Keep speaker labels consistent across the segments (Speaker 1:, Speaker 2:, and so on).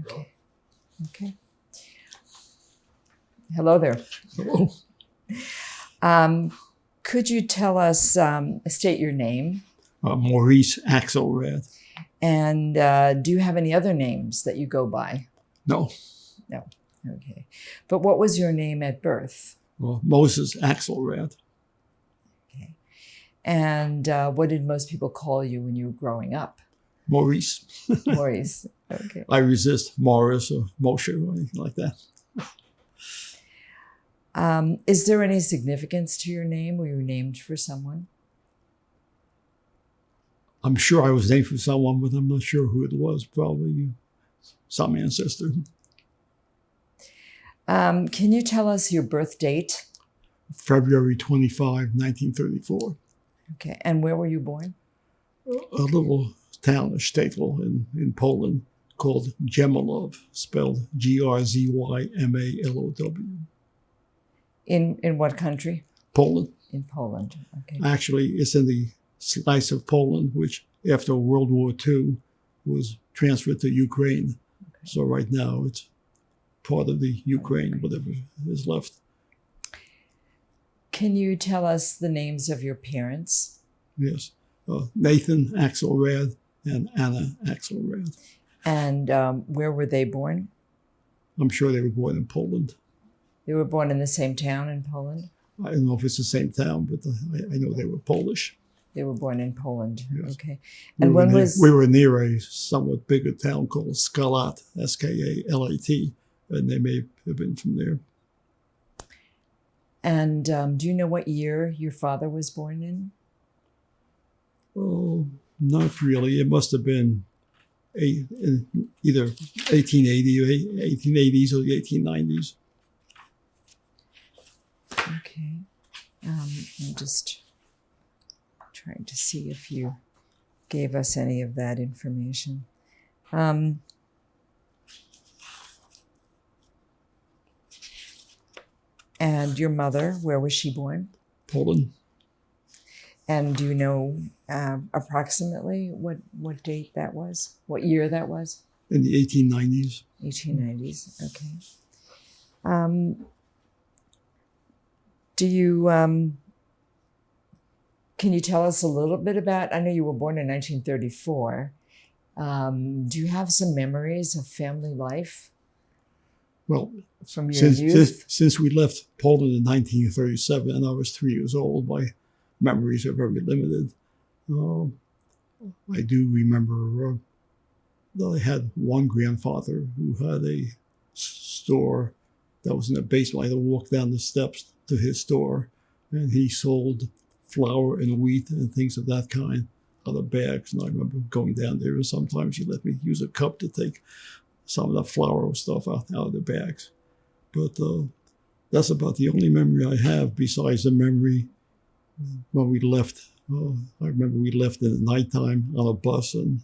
Speaker 1: Okay. Okay. Hello there.
Speaker 2: Hello.
Speaker 1: Could you tell us, state your name?
Speaker 2: Maurice Axelrad.
Speaker 1: And do you have any other names that you go by?
Speaker 2: No.
Speaker 1: No. Okay. But what was your name at birth?
Speaker 2: Moses Axelrad.
Speaker 1: Okay. And what did most people call you when you were growing up?
Speaker 2: Maurice.
Speaker 1: Maurice. Okay.
Speaker 2: I resist Maurice or Moshe or anything like that.
Speaker 1: Is there any significance to your name? Were you named for someone?
Speaker 2: I'm sure I was named for someone, but I'm not sure who it was. Probably some ancestor.
Speaker 1: Can you tell us your birth date?
Speaker 2: February 25, 1934.
Speaker 1: Okay. And where were you born?
Speaker 2: A little town, a shtetl in Poland called Gemilov, spelled Grzymalow.
Speaker 1: In what country?
Speaker 2: Poland.
Speaker 1: In Poland. Okay.
Speaker 2: Actually, it's in the slice of Poland, which after World War II was transferred to Ukraine.
Speaker 1: Okay.
Speaker 2: So right now it's part of the Ukraine, whatever is left.
Speaker 1: Can you tell us the names of your parents?
Speaker 2: Yes. Nathan Axelrad and Anna Axelrad.
Speaker 1: And where were they born?
Speaker 2: I'm sure they were born in Poland.
Speaker 1: They were born in the same town in Poland?
Speaker 2: I don't know if it's the same town, but I know they were Polish.
Speaker 1: They were born in Poland.
Speaker 2: Yes.
Speaker 1: Okay. And
Speaker 2: we were near a somewhat bigger town called Skalat, Skalat, and they may have been from there.
Speaker 1: And do you know what year your father was born in?
Speaker 2: Oh, not really. It must have been either 1880 or 1880s or the 1890s.
Speaker 1: Okay. I'm just trying to see if you gave us any of that information. And your mother, where was she born?
Speaker 2: Poland.
Speaker 1: And do you know approximately what date that was? What year that was?
Speaker 2: In the 1890s.
Speaker 1: 1890s, okay. Do you, can you tell us a little bit about, I know you were born in 1934. Do you have some memories of family life?
Speaker 2: Well,
Speaker 1: from your youth?
Speaker 2: Since we left Poland in 1937 and I was 3 years old, my memories are very limited. I do remember that I had one grandfather who had a store that was in the basement. I had to walk down the steps to his store, and he sold flour and wheat and things of that kind out of bags. And I remember going down there, and sometimes he let me use a cup to take some of the flour stuff out of the bags. But that's about the only memory I have besides the memory when we left. I remember we left in the nighttime on a bus, and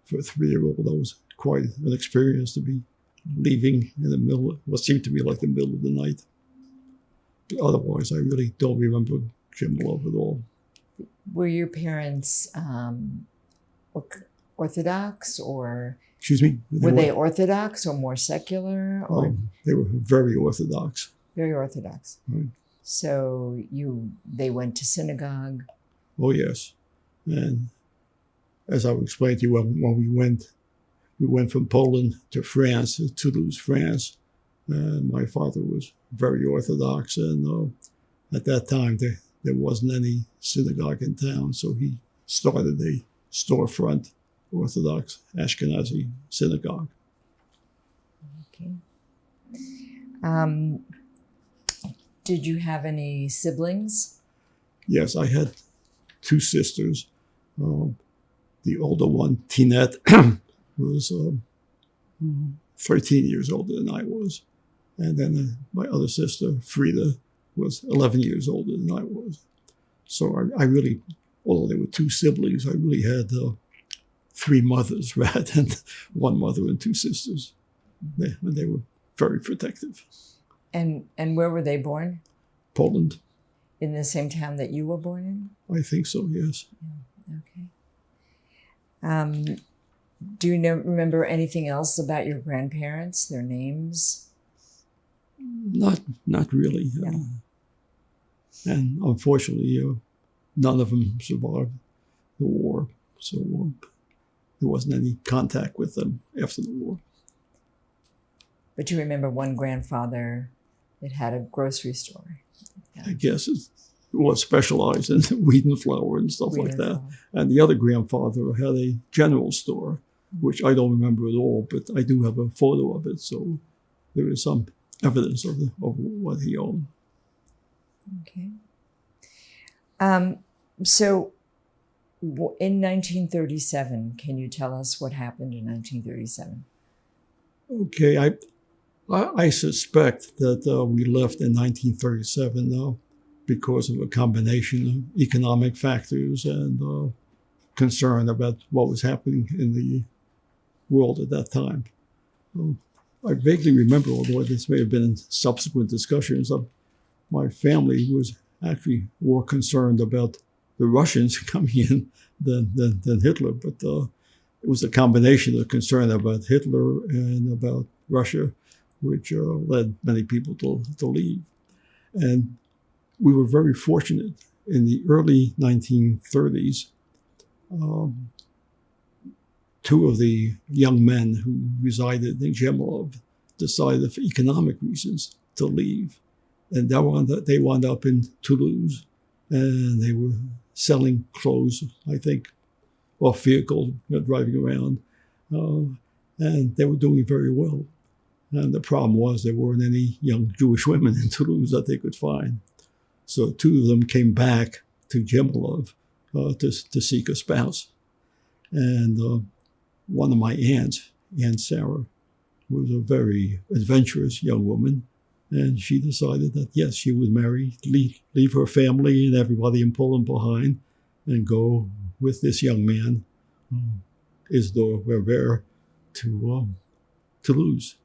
Speaker 2: for a 3-year-old, that was quite an experience to be leaving in the middle of what seemed to be like the middle of the night. But otherwise, I really don't remember Gemilov at all.
Speaker 1: Were your parents Orthodox or?
Speaker 2: Excuse me?
Speaker 1: Were they Orthodox or more secular? Or?
Speaker 2: They were very Orthodox.
Speaker 1: Very Orthodox.
Speaker 2: Right.
Speaker 1: So they went to synagogue?
Speaker 2: Oh, yes. And as I explained to you, when we went from Poland to France, to Toulouse, France, and my father was very Orthodox, and at that time there wasn't any synagogue in town, so he started a storefront Orthodox Ashkenazi synagogue.
Speaker 1: Okay. Did you have any siblings?
Speaker 2: Yes, I had 2 sisters. The older one, Tinette, was 13 years older than I was. And then my other sister, Frida, was 11 years older than I was. So I really, although there were 2 siblings, I really had 3 mothers rather than 1 mother and 2 sisters. They were very protective. And
Speaker 1: where were they born?
Speaker 2: Poland.
Speaker 1: In the same town that you were born in?
Speaker 2: I think so, yes.
Speaker 1: Yeah. Okay. Do you remember anything else about your grandparents, their names?
Speaker 2: Not really.
Speaker 1: No.
Speaker 2: And unfortunately, none of them survived the war. So there wasn't any contact with them after the war.
Speaker 1: But you remember one grandfather that had a grocery store. Yeah.
Speaker 2: I guess it was specialized in wheat and flour and stuff like that. And the other grandfather had a general store, which I don't remember at all, but I do have a photo of it. So there is some evidence of what he owned.
Speaker 1: Okay. So in 1937, can you tell us what happened in 1937?
Speaker 2: Okay, I suspect that we left in 1937 because of a combination of economic factors and concern about what was happening in the world at that time. I vaguely remember, although this may have been in subsequent discussions, my family was actually more concerned about the Russians coming in than Hitler, but it was a combination of concern about Hitler and about Russia, which led many people to leave. And we were very fortunate in the early 1930s. Two of the young men who resided in Gemilov decided for economic reasons to leave. And they wound up in Toulouse, and they were selling clothes, I think, off vehicles, driving around. And they were doing very well. And the problem was there weren't any young Jewish women in Toulouse that they could find. So two of them came back to Gemilov to seek a spouse. And one of my aunts, Aunt Sarah, was a very adventurous young woman. And she decided that, yes, she would marry, leave her family and everybody in Poland behind and go with this young man, Isidore Weber, to Toulouse.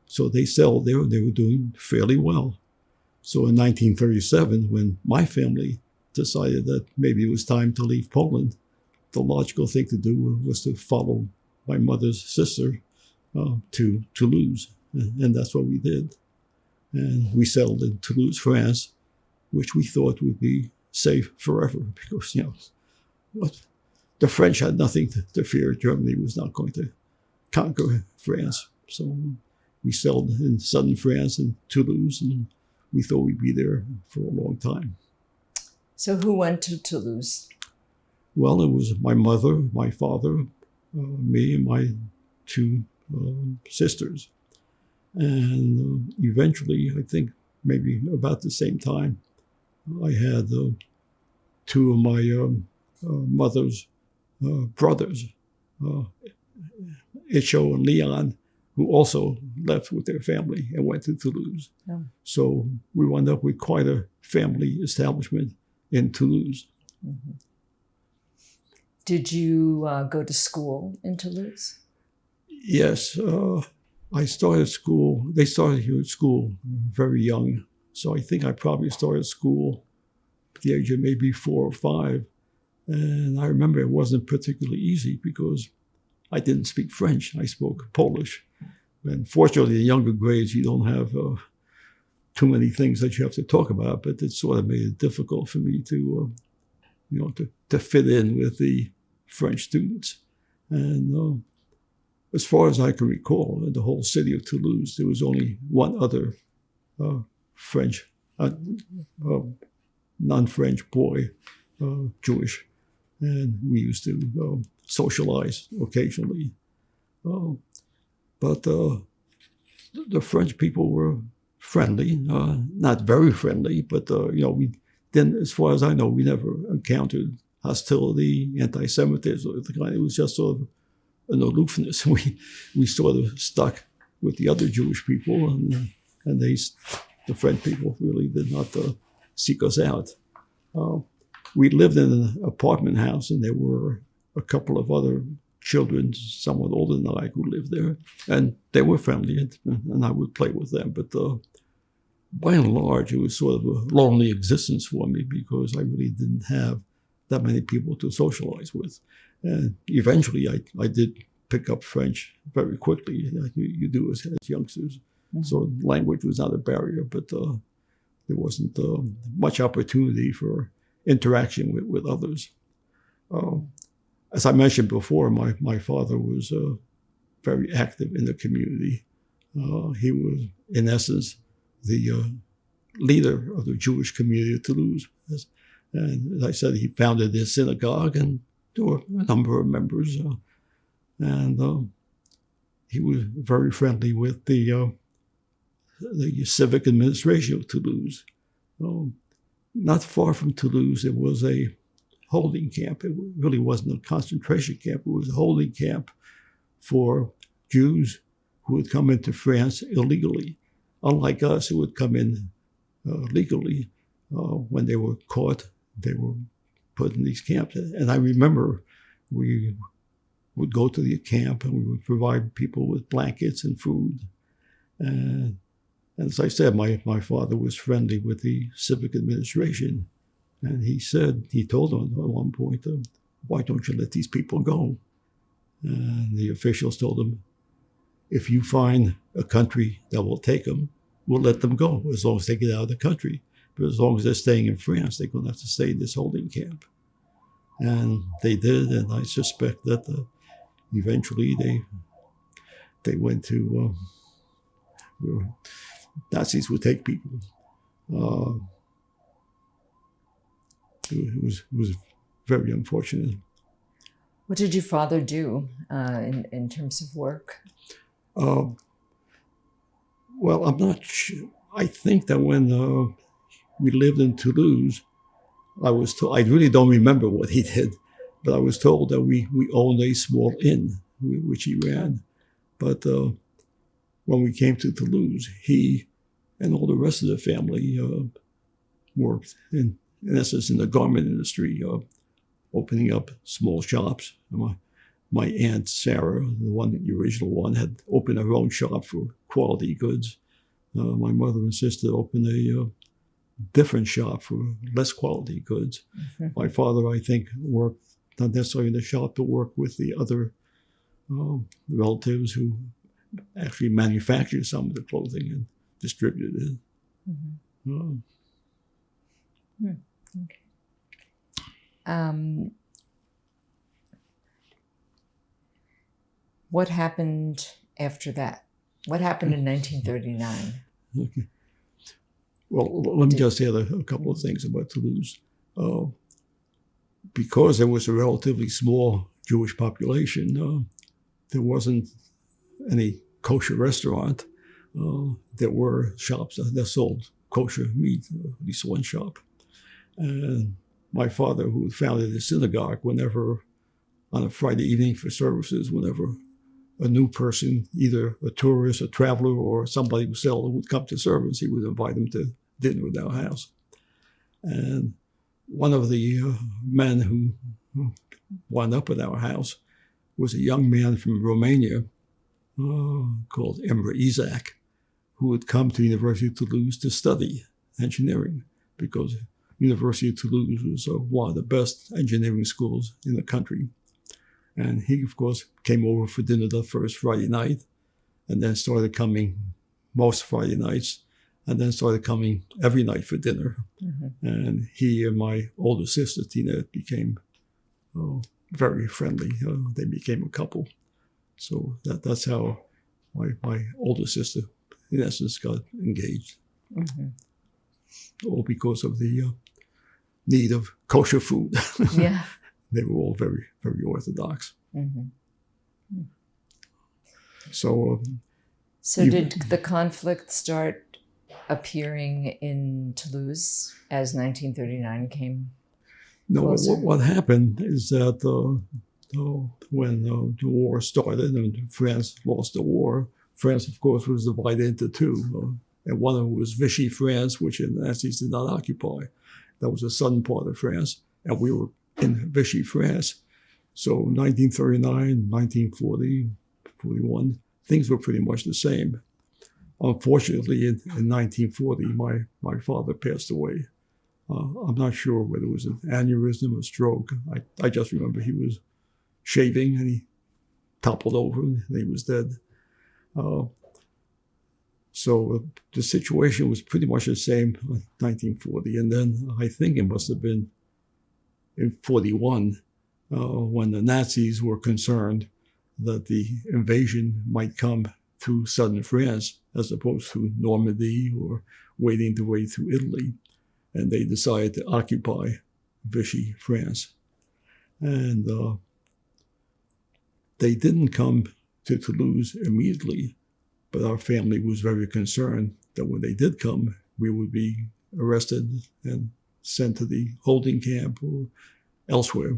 Speaker 2: So they settled there and they were doing fairly well. So in 1937, when my family decided that maybe it was time to leave Poland, the logical thing to do was to follow my mother's sister to Toulouse. And that's what we did. And we settled in Toulouse, France, which we thought would be safe forever because, the French had nothing to fear. Germany was not going to conquer France. So we settled in southern France in Toulouse, and we thought we'd be there for a long time.
Speaker 1: So who went to Toulouse?
Speaker 2: Well, it was my mother, my father, me, and my two sisters. And eventually, I think maybe about the same time, I had two of my mother's brothers, Icho and Leon, who also left with their family and went to Toulouse. Yeah. So we wound up with quite a family establishment in Toulouse. Mm-hmm.
Speaker 1: Did you go to school in Toulouse?
Speaker 2: Yes. I started school. They started here at school very young. So I think I probably started school at the age of maybe 4 or 5. And I remember it wasn't particularly easy because I didn't speak French. I spoke Polish. And fortunately, in younger grades, you don't have too many things that you have to talk about, but it sort of made it difficult for me to fit in with the French students. And as far as I can recall, in the whole city of Toulouse, there was only one other French, non-French boy, Jewish. And we used to socialize occasionally. But the French people were friendly, not very friendly, but, we didn't, as far as I know, we never encountered hostility, anti-Semitism. It was just sort of an aloofness. We sort of stuck with the other Jewish people, and the French people really did not seek us out. We lived in an apartment house, and there were a couple of other children, somewhat older than I, who lived there, and they were friendly, and I would play with them. But by and large, it was sort of a lonely existence for me because I really didn't have that many people to socialize with. And eventually, I did pick up French very quickly, like you do as youngsters.
Speaker 1: Mm-hmm.
Speaker 2: So language was not a barrier, but there wasn't much opportunity for interaction with others. As I mentioned before, my father was very active in the community. He was, in essence, the leader of the Jewish community of Toulouse. And as I said, he founded this synagogue, and there were a number of members. And he was very friendly with the civic administration of Toulouse. Not far from Toulouse, there was a holding camp. It really wasn't a concentration camp. It was a holding camp for Jews who had come into France illegally. Unlike us, who would come in legally, when they were caught, they were put in these camps. And I remember we would go to the camp and we would provide people with blankets and food. And as I said, my father was friendly with the civic administration. And he told them at one point, why don't you let these people go? And the officials told him, if you find a country that will take them, we'll let them go as long as they get out of the country. But as long as they're staying in France, they're going to have to stay in this holding camp. And they did, and I suspect that eventually they went to where Nazis would take people. It was very unfortunate.
Speaker 1: What did your father do in terms of work?
Speaker 2: Well, I'm not sure. I think that when we lived in Toulouse, I was told, I really don't remember what he did, but I was told that we owned a small inn, which he ran. But when we came to Toulouse, he and all the rest of the family worked, in essence, in the garment industry, opening up small shops. My aunt, Sarah, the original one, had opened her own shop for quality goods. My mother and sister opened a different shop for less quality goods. Mm-hmm. My father, I think, worked not necessarily in the shop, but worked with the other relatives who actually manufactured some of the clothing and distributed it. Mm-hmm.
Speaker 1: Okay. What happened after that? What happened in 1939?
Speaker 2: Okay. Well, let me just add a couple of things about Toulouse. Because there was a relatively small Jewish population, there wasn't any kosher restaurant. There were shops that sold kosher meat, at least one shop. And my father, who founded a synagogue, whenever on a Friday evening for services, whenever a new person, either a tourist, a traveler, or somebody who would come to service, he would invite them to dinner at our house. And one of the men who wound up at our house was a young man from Romania called Emre Isaac, who had come to the University of Toulouse to study engineering, because University of Toulouse was one of the best engineering schools in the country. And he, of course, came over for dinner the first Friday night, and then started coming most Friday nights, and then started coming every night for dinner. Mm-hmm. And he and my older sister, Tina, became very friendly. They became a couple. So that's how my older sister, in essence, got engaged. Mm-hmm. All because of the need of kosher food.
Speaker 1: Yeah.
Speaker 2: They were all very, very Orthodox. Mm-hmm. So
Speaker 1: did the conflict start appearing in Toulouse as 1939 came?
Speaker 2: No, what happened is that when the war started and France lost the war, France, of course, was divided into two. And one of them was Vichy France, which the Nazis did not occupy. That was the southern part of France, and we were in Vichy France. So 1939, 1940, 41, things were pretty much the same. Unfortunately, in 1940, my father passed away. I'm not sure whether it was an aneurysm or stroke. I just remember he was shaving and he toppled over and he was dead. So the situation was pretty much the same in 1940. And then I think it must have been in 41 when the Nazis were concerned that the invasion might come through southern France as opposed to Normandy or wading the way through Italy. And they decided to occupy Vichy France. And they didn't come to Toulouse immediately, but our family was very concerned that when they did come, we would be arrested and sent to the holding camp or elsewhere.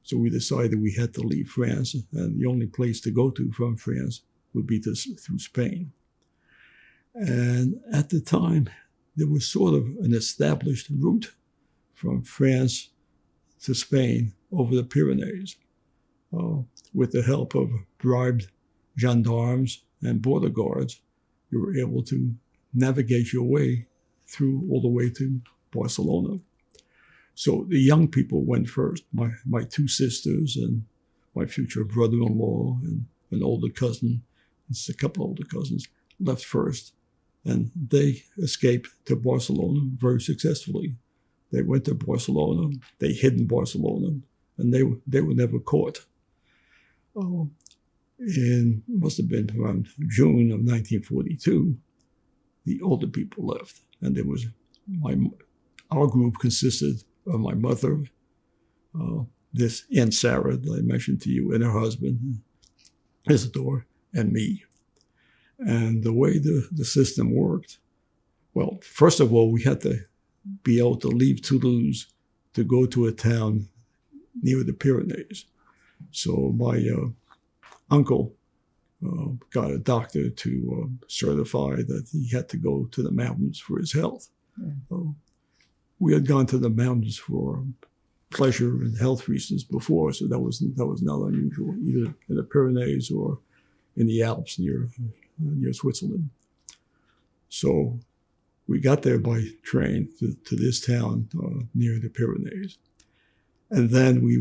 Speaker 2: So we decided we had to leave France, and the only place to go to from France would be through Spain. And at the time, there was sort of an established route from France to Spain over the Pyrenees. With the help of bribed gendarmes and border guards, you were able to navigate your way through all the way to Barcelona. So the young people went first. My two sisters and my future brother-in-law and an older cousin, a couple older cousins, left first. And they escaped to Barcelona very successfully. They went to Barcelona, they hid in Barcelona, and they were never caught. Must have been around June of 1942, the older people left. And there was our group consisted of my mother, this Aunt Sarah that I mentioned to you, and her husband, Isidore, and me. And the way the system worked, well, first of all, we had to be able to leave Toulouse to go to a town near the Pyrenees. So my uncle got a doctor to certify that he had to go to the mountains for his health. We had gone to the mountains for pleasure and health reasons before, so that was not unusual, either in the Pyrenees or in the Alps near Switzerland. So we got there by train to this town near the Pyrenees. And then we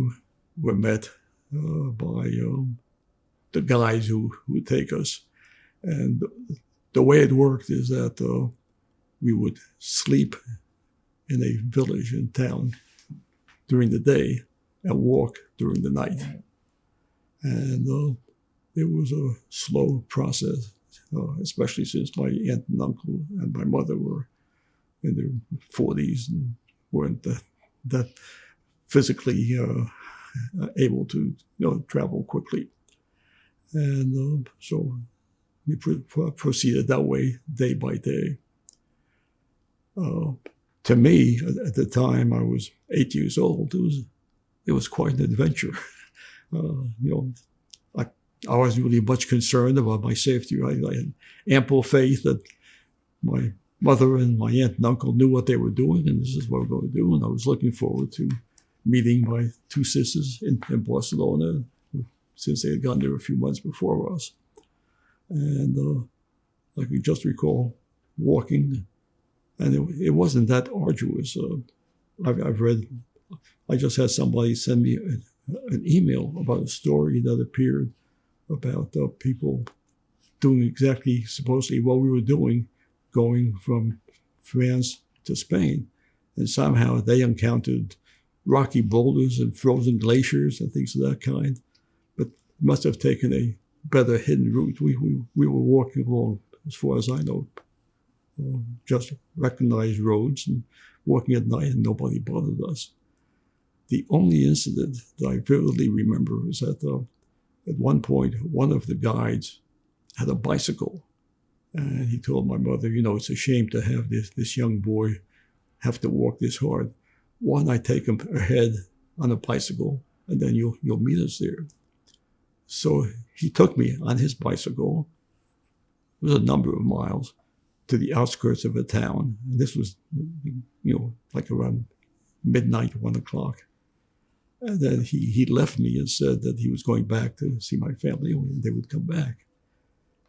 Speaker 2: were met by the guys who would take us. And the way it worked is that we would sleep in a village in town during the day and walk during the night. And it was a slow process, especially since my aunt and uncle and my mother were in their 40s and weren't that physically able to travel quickly. And so we proceeded that way day by day. To me, at the time, I was 8 years old. It was quite an adventure. I wasn't really much concerned about my safety. I had ample faith that my mother and my aunt and uncle knew what they were doing, and this is what we're going to do. And I was looking forward to meeting my two sisters in Barcelona, since they had gone there a few months before us. And I can just recall walking, and it wasn't that arduous. I've read, I just had somebody send me an email about a story that appeared about people doing exactly supposedly what we were doing, going from France to Spain. And somehow they encountered rocky boulders and frozen glaciers and things of that kind, but must have taken a better hidden route. We were walking along, as far as I know, just recognized roads and walking at night, and nobody bothered us. The only incident that I vividly remember is that at one point, one of the guides had a bicycle, and he told my mother, it's a shame to have this young boy have to walk this hard. Why not take him ahead on a bicycle, and then you'll meet us there. So he took me on his bicycle. It was a number of miles to the outskirts of a town. And this was, like around midnight, 1 o'clock. And then he left me and said that he was going back to see my family and they would come back.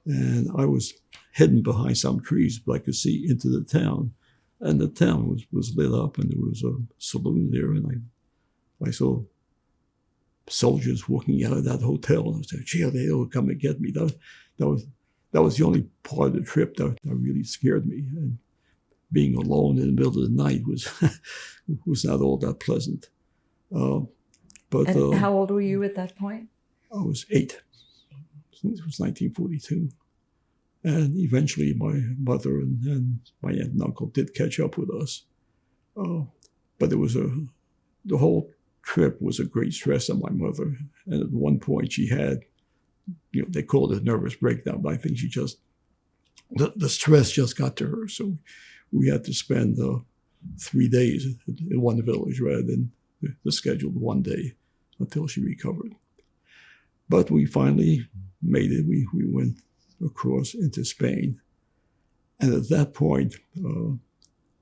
Speaker 2: And I was hidden behind some trees, but I could see into the town. And the town was lit up, and there was a saloon there. And I saw soldiers walking out of that hotel. And I said, gee, they will come and get me. That was the only part of the trip that really scared me. And being alone in the middle of the night was not all that pleasant. But
Speaker 1: how old were you at that point?
Speaker 2: I was 8. It was 1942. And eventually my mother and my aunt and uncle did catch up with us. But it was the whole trip was a great stress on my mother. And at one point she had, they called it a nervous breakdown, but I think she just, the stress just got to her. So we had to spend 3 days in one village rather than the scheduled 1 day until she recovered. But we finally made it. We went across into Spain. And at that point,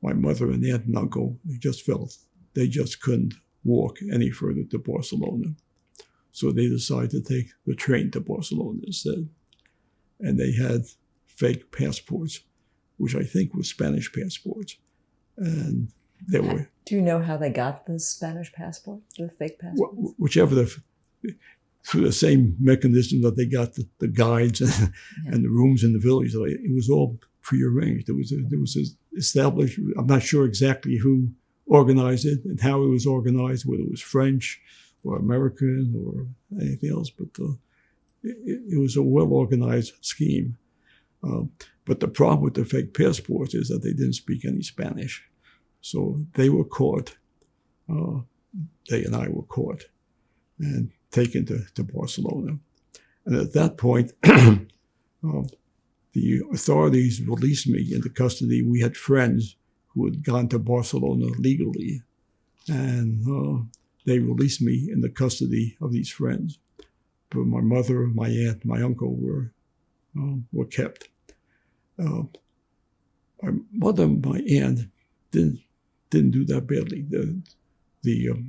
Speaker 2: my mother and aunt and uncle, they just felt they just couldn't walk any further to Barcelona. So they decided to take the train to Barcelona instead. And they had fake passports, which I think were Spanish passports. And they were...
Speaker 1: Do you know how they got the Spanish passport, the fake passport?
Speaker 2: Whichever through the same mechanism that they got the guides and the rooms in the village. It was all prearranged. There was established, I'm not sure exactly who organized it and how it was organized, whether it was French or American or anything else, but it was a well-organized scheme. But the problem with the fake passports is that they didn't speak any Spanish. So they were caught, they and I were caught and taken to Barcelona. And at that point, the authorities released me into custody. We had friends who had gone to Barcelona legally, and they released me in the custody of these friends. But my mother, my aunt, my uncle were kept. My mother and my aunt didn't do that badly. The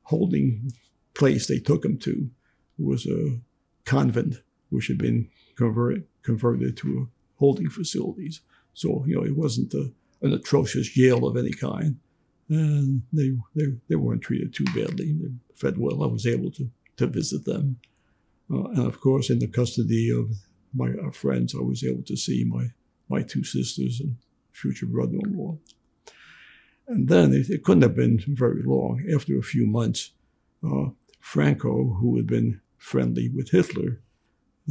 Speaker 2: holding place they took them to was a convent, which had been converted to holding facilities. So, it wasn't an atrocious jail of any kind. And they weren't treated too badly. They fed well. I was able to visit them. And of course, in the custody of my friends, I was able to see my 2 sisters and future brother-in-law. And then it couldn't have been very long. After a few months, Franco, who had been friendly with Hitler,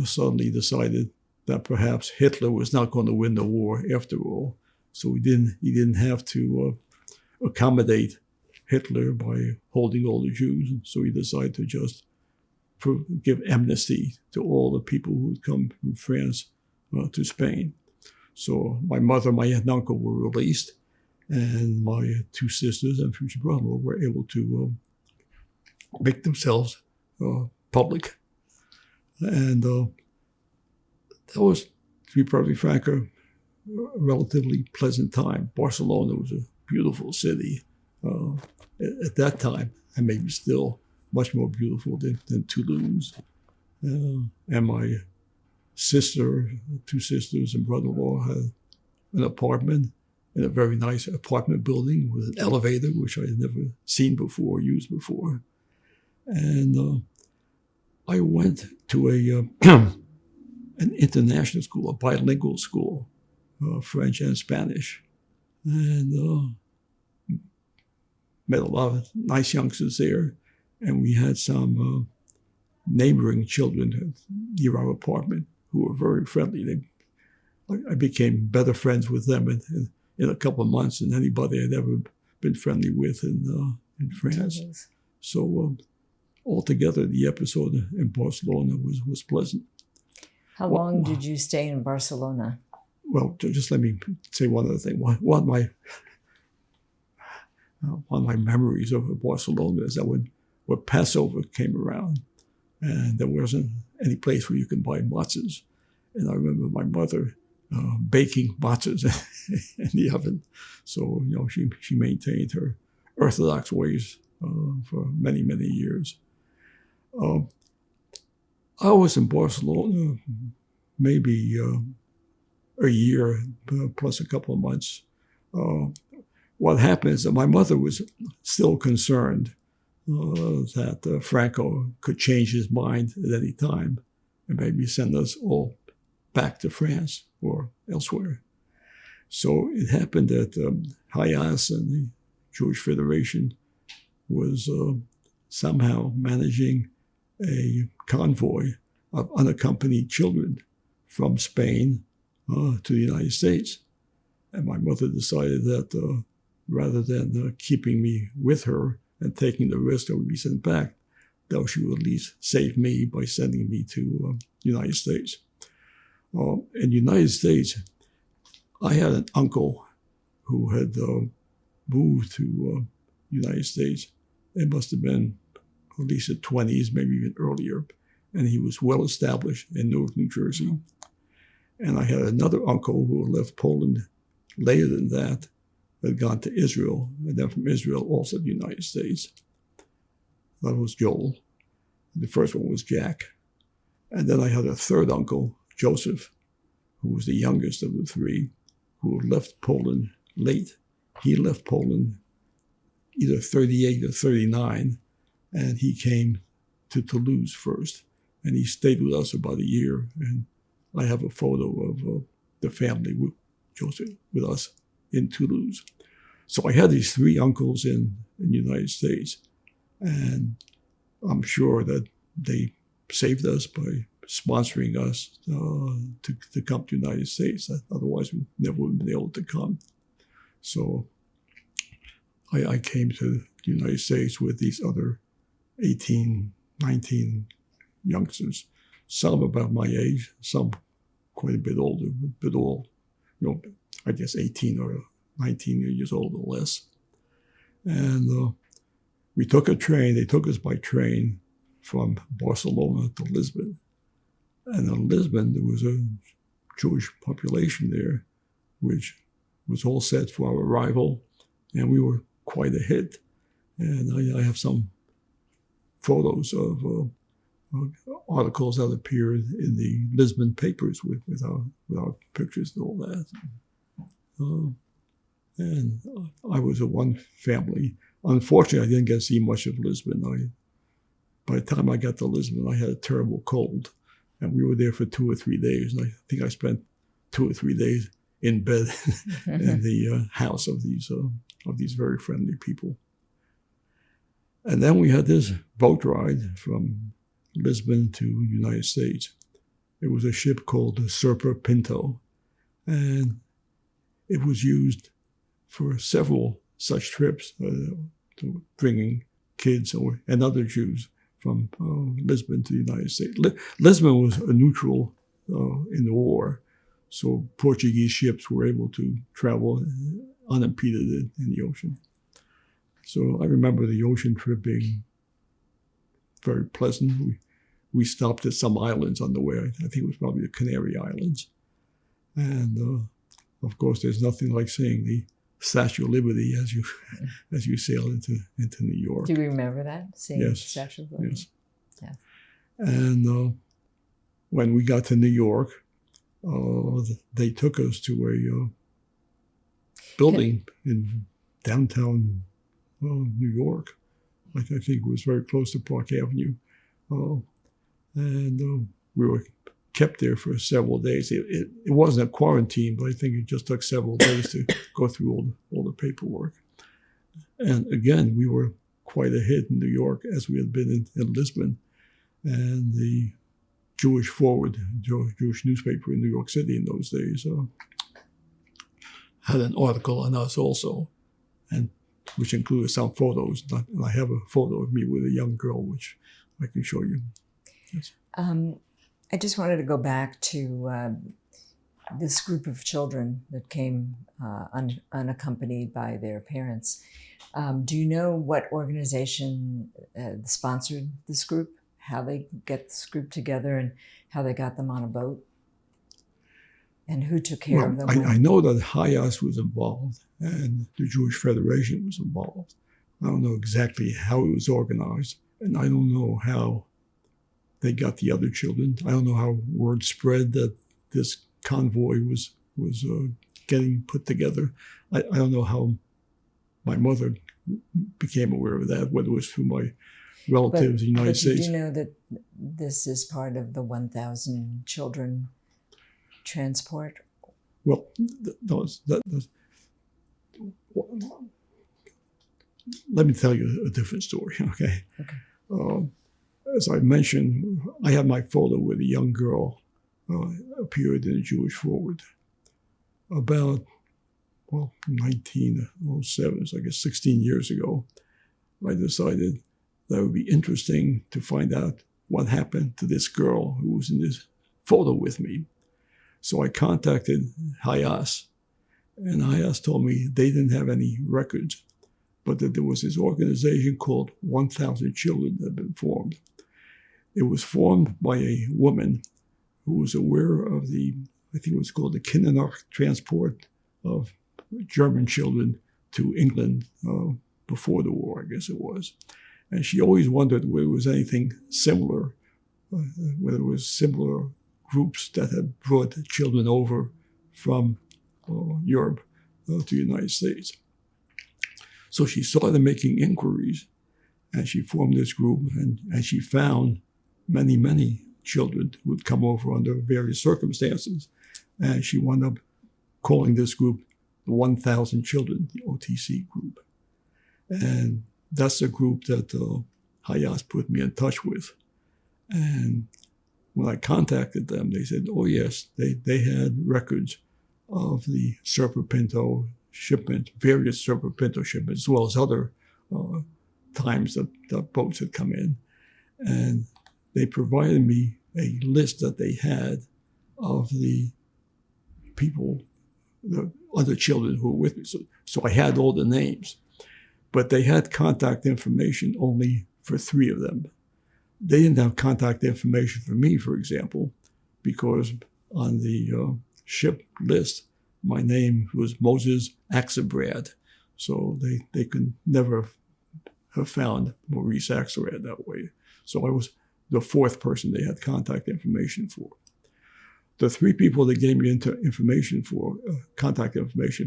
Speaker 2: suddenly decided that perhaps Hitler was not going to win the war after all. So he didn't have to accommodate Hitler by holding all the Jews. So he decided to just give amnesty to all the people who had come from France to Spain. So my mother, my aunt and uncle were released, and my 2 sisters and future brother-in-law were able to make themselves public. And that was, to be perfectly frank, a relatively pleasant time. Barcelona was a beautiful city at that time, and maybe still much more beautiful than Toulouse. And my sister, 2 sisters and brother-in-law had an apartment in a very nice apartment building with an elevator, which I had never seen before or used before. And I went to an international school, a bilingual school, French and Spanish, and met a lot of nice youngsters there. And we had some neighboring children near our apartment who were very friendly. I became better friends with them in a couple of months than anybody I'd ever been friendly with in France. So altogether, the episode in Barcelona was pleasant.
Speaker 1: How long did you stay in Barcelona?
Speaker 2: Well, just let me say one other thing. One of my memories of Barcelona is that when Passover came around, and there wasn't any place where you could buy matzahs. And I remember my mother baking matzahs in the oven. So, she maintained her Orthodox ways for many, many years. I was in Barcelona maybe a year plus a couple of months. What happened is that my mother was still concerned that Franco could change his mind at any time and maybe send us all back to France or elsewhere. So it happened that Hayas and the Jewish Federation was somehow managing a convoy of unaccompanied children from Spain to the United States. And my mother decided that rather than keeping me with her and taking the risk that I would be sent back, that she would at least save me by sending me to the United States. In the United States, I had an uncle who had moved to the United States. It must have been at least the 20s, maybe even earlier. And he was well established in Newark, New Jersey. And I had another uncle who had left Poland later than that, had gone to Israel, and then from Israel also to the United States. That was Joel. The first one was Jack. And then I had a third uncle, Joseph, who was the youngest of the three, who left Poland late. He left Poland either 38 or 39, and he came to Toulouse first. And he stayed with us about a year. And I have a photo of the family with Joseph with us in Toulouse. So I had these three uncles in the United States. And I'm sure that they saved us by sponsoring us to come to the United States. Otherwise, we never would have been able to come. So I came to the United States with these other 18, 19 youngsters, some about my age, some quite a bit older, but all, I guess 18 or 19 years old or less. And we took a train. They took us by train from Barcelona to Lisbon. And in Lisbon, there was a Jewish population there, which was all set for our arrival. And we were quite a hit. And I have some photos of articles that appeared in the Lisbon papers with our pictures and all that. And I was at one family. Unfortunately, I didn't get to see much of Lisbon. By the time I got to Lisbon, I had a terrible cold. And we were there for 2 or 3 days. And I think I spent 2 or 3 days in bed in the house of these very friendly people. And then we had this boat ride from Lisbon to the United States. It was a ship called the Serpa Pinto. And it was used for several such trips, to bringing kids and other Jews from Lisbon to the United States. Lisbon was a neutral in the war, so Portuguese ships were able to travel unimpeded in the ocean. So I remember the ocean trip being very pleasant. We stopped at some islands on the way. I think it was probably the Canary Islands. And of course, there's nothing like seeing the Statue of Liberty as you sail into New York.
Speaker 1: Do you remember that? Seeing
Speaker 2: yes.
Speaker 1: The Statue of Liberty?
Speaker 2: Yes. And when we got to New York, they took us to a building in downtown New York. I think it was very close to Park Avenue. And we were kept there for several days. It wasn't a quarantine, but I think it just took several days to go through all the paperwork. And again, we were quite a hit in New York as we had been in Lisbon. And the Jewish Forward, Jewish newspaper in New York City in those days, had an article on us also, and which included some photos. And I have a photo of me with a young girl, which I can show you. Yes.
Speaker 1: I just wanted to go back to this group of children that came unaccompanied by their parents. Do you know what organization sponsored this group? How they get this group together and how they got them on a boat? And who took care of them?
Speaker 2: I know that Hayas was involved and the Jewish Federation was involved. I don't know exactly how it was organized, and I don't know how they got the other children. I don't know how word spread that this convoy was getting put together. I don't know how my mother became aware of that, whether it was through my relatives in the United States.
Speaker 1: But you do know that this is part of the 1,000 children transport?
Speaker 2: Well, let me tell you a different story, okay? As I mentioned, I had my photo with a young girl appeared in a Jewish Forward about, 1907, so I guess 16 years ago. I decided that it would be interesting to find out what happened to this girl who was in this photo with me. So I contacted Hayas, and Hayas told me they didn't have any records, but that there was this organization called 1,000 Children that had been formed. It was formed by a woman who was aware of I think it was called the Kindernacht transport of German children to England before the war, I guess it was. And she always wondered whether there was anything similar, whether there was similar groups that had brought children over from Europe to the United States. So she started making inquiries, and she formed this group, and she found many, many children who would come over under various circumstances. And she wound up calling this group the 1,000 Children, the OTC group. And that's the group that Hayas put me in touch with. And when I contacted them, they said, oh yes, they had records of the Serpapinto shipment, various Serpapinto shipments, as well as other times that boats had come in. And they provided me a list that they had of the people, the other children who were with me. So I had all the names, but they had contact information only for 3 of them. They didn't have contact information for me, for example, because on the ship list, my name was Moses Axelrad. So they could never have found Maurice Axelrad that way. So I was the 4th person they had contact information for. The 3 people they gave me contact information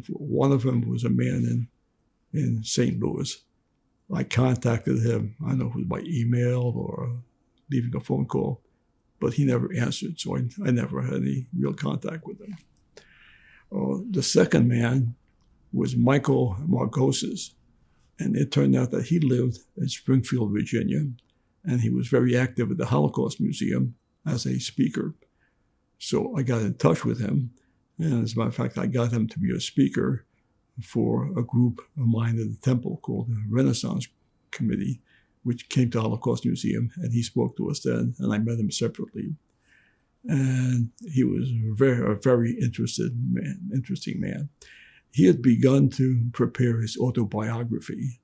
Speaker 2: for, one of them was a man in St. Louis. I contacted him, I don't know if it was by email or leaving a phone call, but he never answered, so I never had any real contact with him. The second man was Michael Margoses, and it turned out that he lived in Springfield, Virginia, and he was very active at the Holocaust Museum as a speaker. So I got in touch with him, and as a matter of fact, I got him to be a speaker for a group of mine at the temple called the Renaissance Committee, which came to Holocaust Museum, and he spoke to us then, and I met him separately. And he was a very interesting man. He had begun to prepare his autobiography,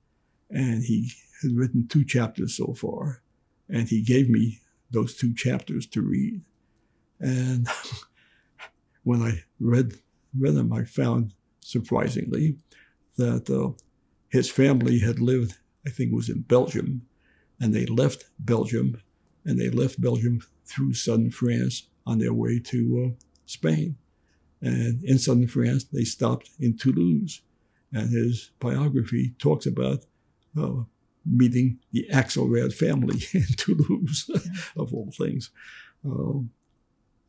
Speaker 2: and he had written 2 chapters so far, and he gave me those 2 chapters to read. And when I read them, I found, surprisingly, that his family had lived, I think it was in Belgium, and they left Belgium through southern France on their way to Spain. And in southern France, they stopped in Toulouse. And his biography talks about meeting the Axelrad family in Toulouse, of all things.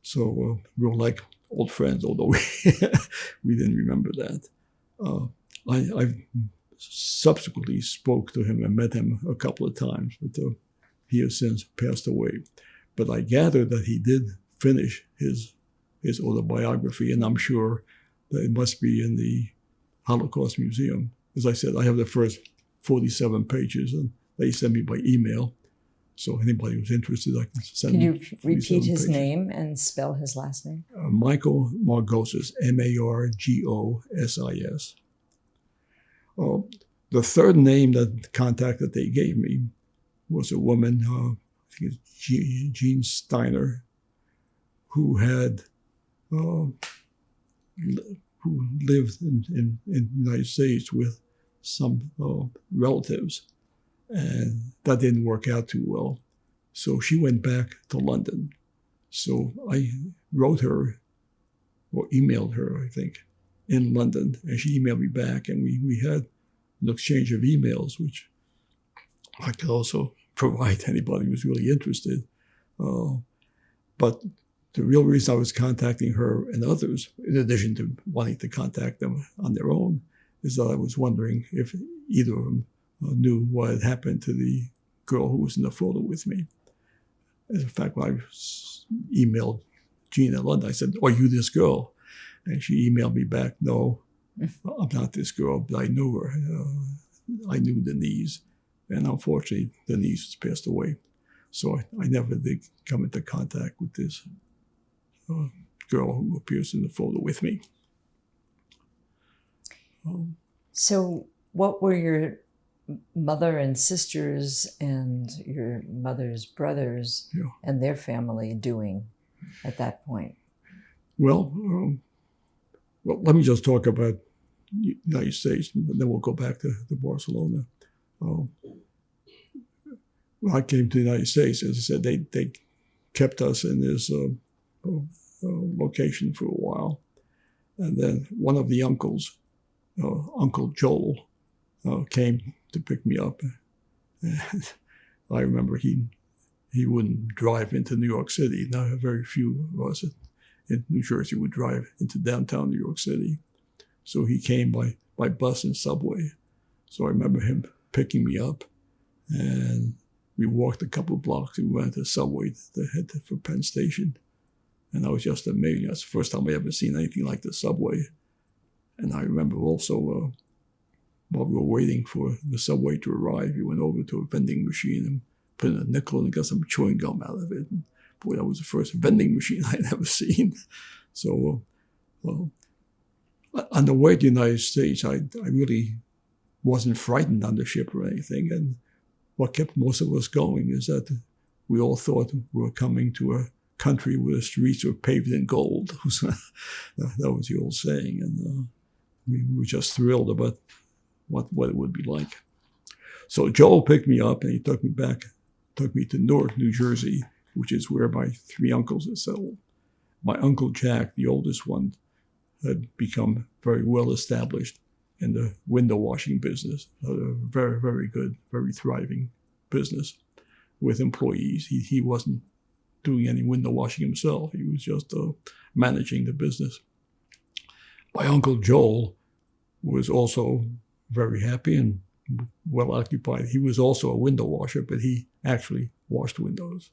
Speaker 2: So we were like old friends, although we didn't remember that. I subsequently spoke to him and met him a couple of times, but he has since passed away. But I gather that he did finish his autobiography, and I'm sure that it must be in the Holocaust Museum. As I said, I have the first 47 pages, and they sent me by email. So anybody who's interested, I can send them.
Speaker 1: Can you repeat his name and spell his last name?
Speaker 2: Michael Margoses, Margosis. The third name, contact that they gave me, was a woman, I think it's Jean Steiner, who lived in the United States with some relatives. And that didn't work out too well. So she went back to London. So I wrote her, or emailed her, I think, in London. And she emailed me back. And we had an exchange of emails, which I could also provide to anybody who's really interested. But the real reason I was contacting her and others, in addition to wanting to contact them on their own, is that I was wondering if either of them knew what had happened to the girl who was in the photo with me. As a fact, when I emailed Gina in London, I said, "Are you this girl?" And she emailed me back, "No, I'm not this girl, but I knew her. I knew Denise." And unfortunately, Denise has passed away. So I never did come into contact with this girl who appears in the photo with me.
Speaker 1: So what were your mother and sisters and your mother's brothers and their family doing at that point?
Speaker 2: Well, let me just talk about the United States, and then we'll go back to Barcelona. When I came to the United States, as I said, they kept us in this location for a while. And then one of the uncles, Uncle Joel, came to pick me up. And I remember he wouldn't drive into New York City. Now, very few of us in New Jersey would drive into downtown New York City. So he came by bus and subway. So I remember him picking me up, and we walked a couple of blocks and we went to the subway to head for Penn Station. And I was just amazed. That's the first time I ever seen anything like the subway. And I remember also, while we were waiting for the subway to arrive, we went over to a vending machine and put in a nickel and got some chewing gum out of it. And boy, that was the first vending machine I'd ever seen. So on the way to the United States, I really wasn't frightened on the ship or anything. And what kept most of us going is that we all thought we were coming to a country where the streets were paved in gold. That was the old saying. And we were just thrilled about what it would be like. So Joel picked me up and he took me to Newark, New Jersey, which is where my three uncles had settled. My Uncle Jack, the oldest one, had become very well established in the window washing business, a very, very good, very thriving business with employees. He wasn't doing any window washing himself. He was just managing the business. My Uncle Joel was also very happy and well occupied. He was also a window washer, but he actually washed windows.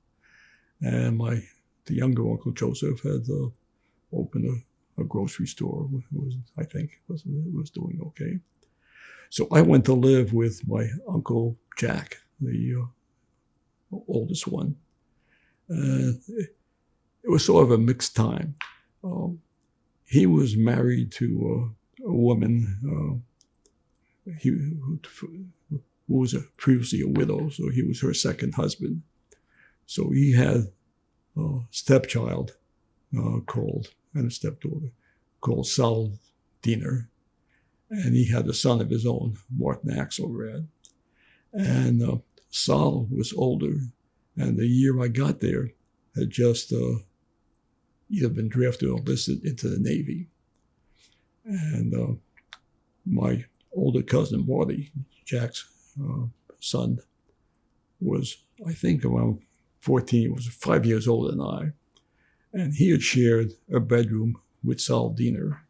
Speaker 2: And the younger Uncle Joseph had opened a grocery store. I think it was doing okay. So I went to live with my Uncle Jack, the oldest one. It was sort of a mixed time. He was married to a woman who was previously a widow, so he was her second husband. So he had a stepchild and a stepdaughter called Sal Diener, and he had a son of his own, Martin Axelrad. And Sal was older, and the year I got there had just either been drafted or enlisted into the Navy. And my older cousin, Marty, Jack's son, was, I think, around 14, was 5 years older than I. And he had shared a bedroom with Sal Diener.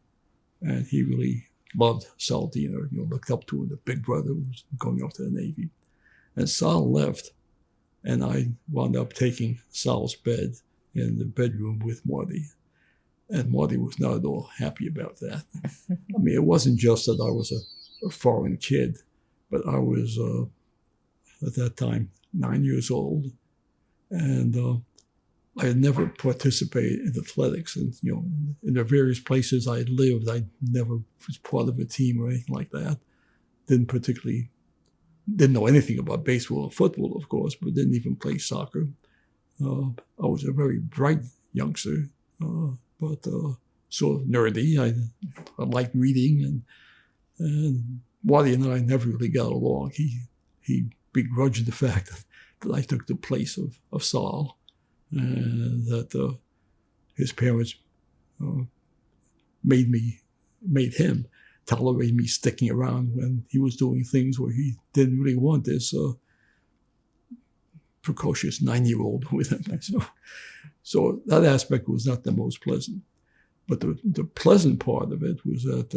Speaker 2: And he really loved Sal Diener, looked up to him, the big brother who was going off to the Navy. And Sal left, and I wound up taking Sal's bed in the bedroom with Marty. And Marty was not at all happy about that. I mean, it wasn't just that I was a foreign kid, but I was, at that time, 9 years old. And I had never participated in athletics. And, in the various places I had lived, I never was part of a team or anything like that. Didn't know anything about baseball or football, of course, but didn't even play soccer. I was a very bright youngster, but sort of nerdy. I liked reading, and Marty and I never really got along. He begrudged the fact that I took the place of Sal, and that his parents made him tolerate me sticking around when he was doing things where he didn't really want this precocious 9-year-old with him. So that aspect was not the most pleasant. But the pleasant part of it was that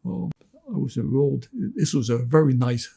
Speaker 2: I was enrolled. This was a very nice.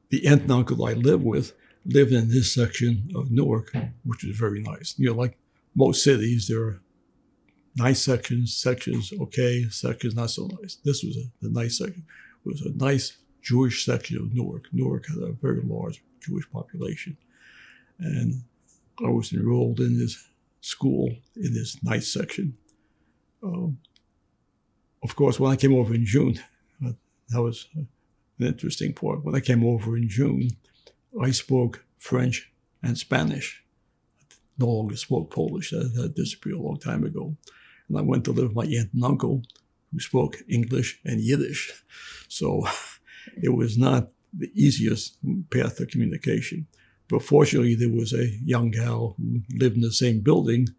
Speaker 2: The aunt and uncle I lived with lived in this section of Newark, which was very nice. Like most cities, there are nice sections okay, sections not so nice. This was a nice section. It was a nice Jewish section of Newark. Newark had a very large Jewish population. And I was enrolled in this school in this nice section. Of course, when I came over in June, that was an interesting part. When I came over in June, I spoke French and Spanish. No longer spoke Polish. That disappeared a long time ago. And I went to live with my aunt and uncle who spoke English and Yiddish. So it was not the easiest path of communication. But fortunately, there was a young gal who lived in the same building.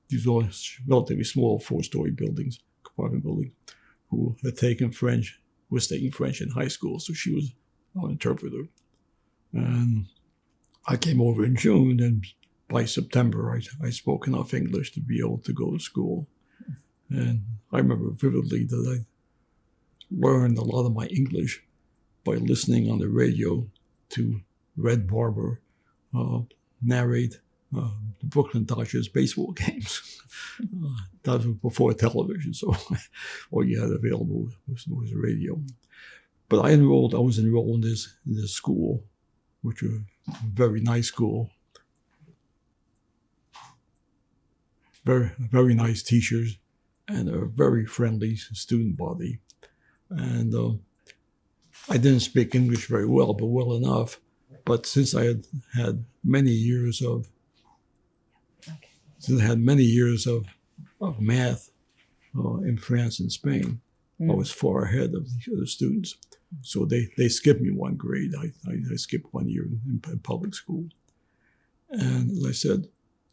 Speaker 2: These were relatively small 4-story buildings, apartment building, who had taken French, was taking French in high school. So she was an interpreter. And I came over in June, and by September, I spoke enough English to be able to go to school. And I remember vividly that I learned a lot of my English by listening on the radio to Red Barber narrate the Brooklyn Dodgers baseball games. That was before television, so all you had available was the radio. But I was enrolled in this school, which was a very nice school. Very, very nice teachers and a very friendly student body. And I didn't speak English very well, but well enough. But since I had many years of math in France and Spain, I was far ahead of the other students. So they skipped me one grade. I skipped 1 year in public school. And as I said,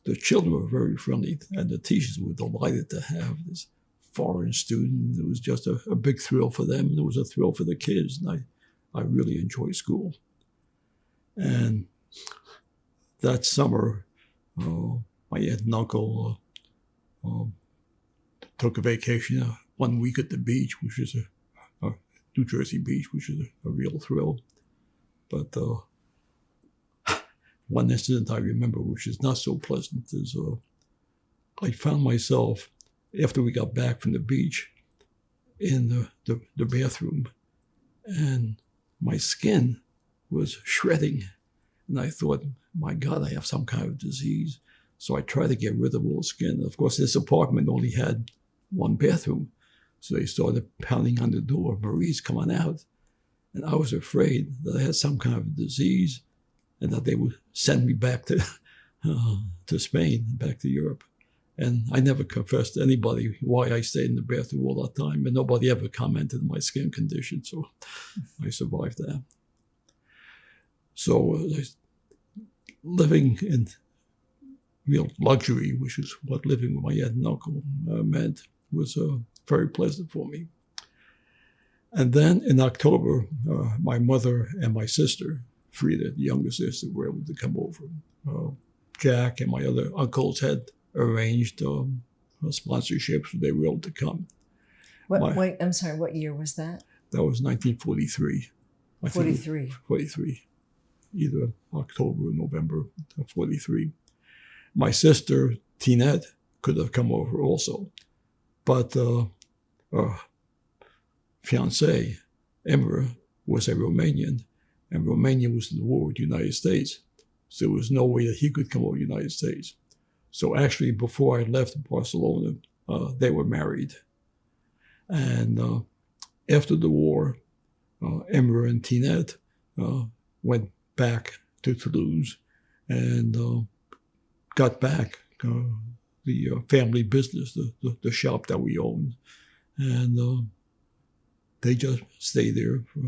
Speaker 2: the children were very friendly, and the teachers were delighted to have this foreign student. It was just a big thrill for them, and it was a thrill for the kids, and I really enjoyed school. And that summer, my aunt and uncle took a vacation 1 week at the beach, which is a New Jersey beach, which is a real thrill. But one incident I remember, which is not so pleasant, is I found myself, after we got back from the beach, in the bathroom, and my skin was shredding. And I thought, my God, I have some kind of disease. So I tried to get rid of all the skin. Of course, this apartment only had one bathroom. So they started pounding on the door, Maurice, come on out. And I was afraid that I had some kind of disease and that they would send me back to Spain, back to Europe. And I never confessed to anybody why I stayed in the bathroom all that time, and nobody ever commented on my skin condition, so I survived that. So living in real luxury, which is what living with my aunt and uncle meant, was very pleasant for me. And then in October, my mother and my sister, Frida, the younger sister, were able to come over. Jack and my other uncles had arranged sponsorships, so they were able to come.
Speaker 1: Wait, I'm sorry, what year was that?
Speaker 2: That was 1943.
Speaker 1: 43.
Speaker 2: 43, either October or November of 43. My sister, Tinette, could have come over also, But our fiancé, Emma, was a Romanian, and Romania was in the war with the United States. So there was no way that he could come over to the United States. So actually, before I left Barcelona, they were married. And after the war, Emma and Tinette went back to Toulouse and got back the family business, the shop that we owned. And they just stayed there for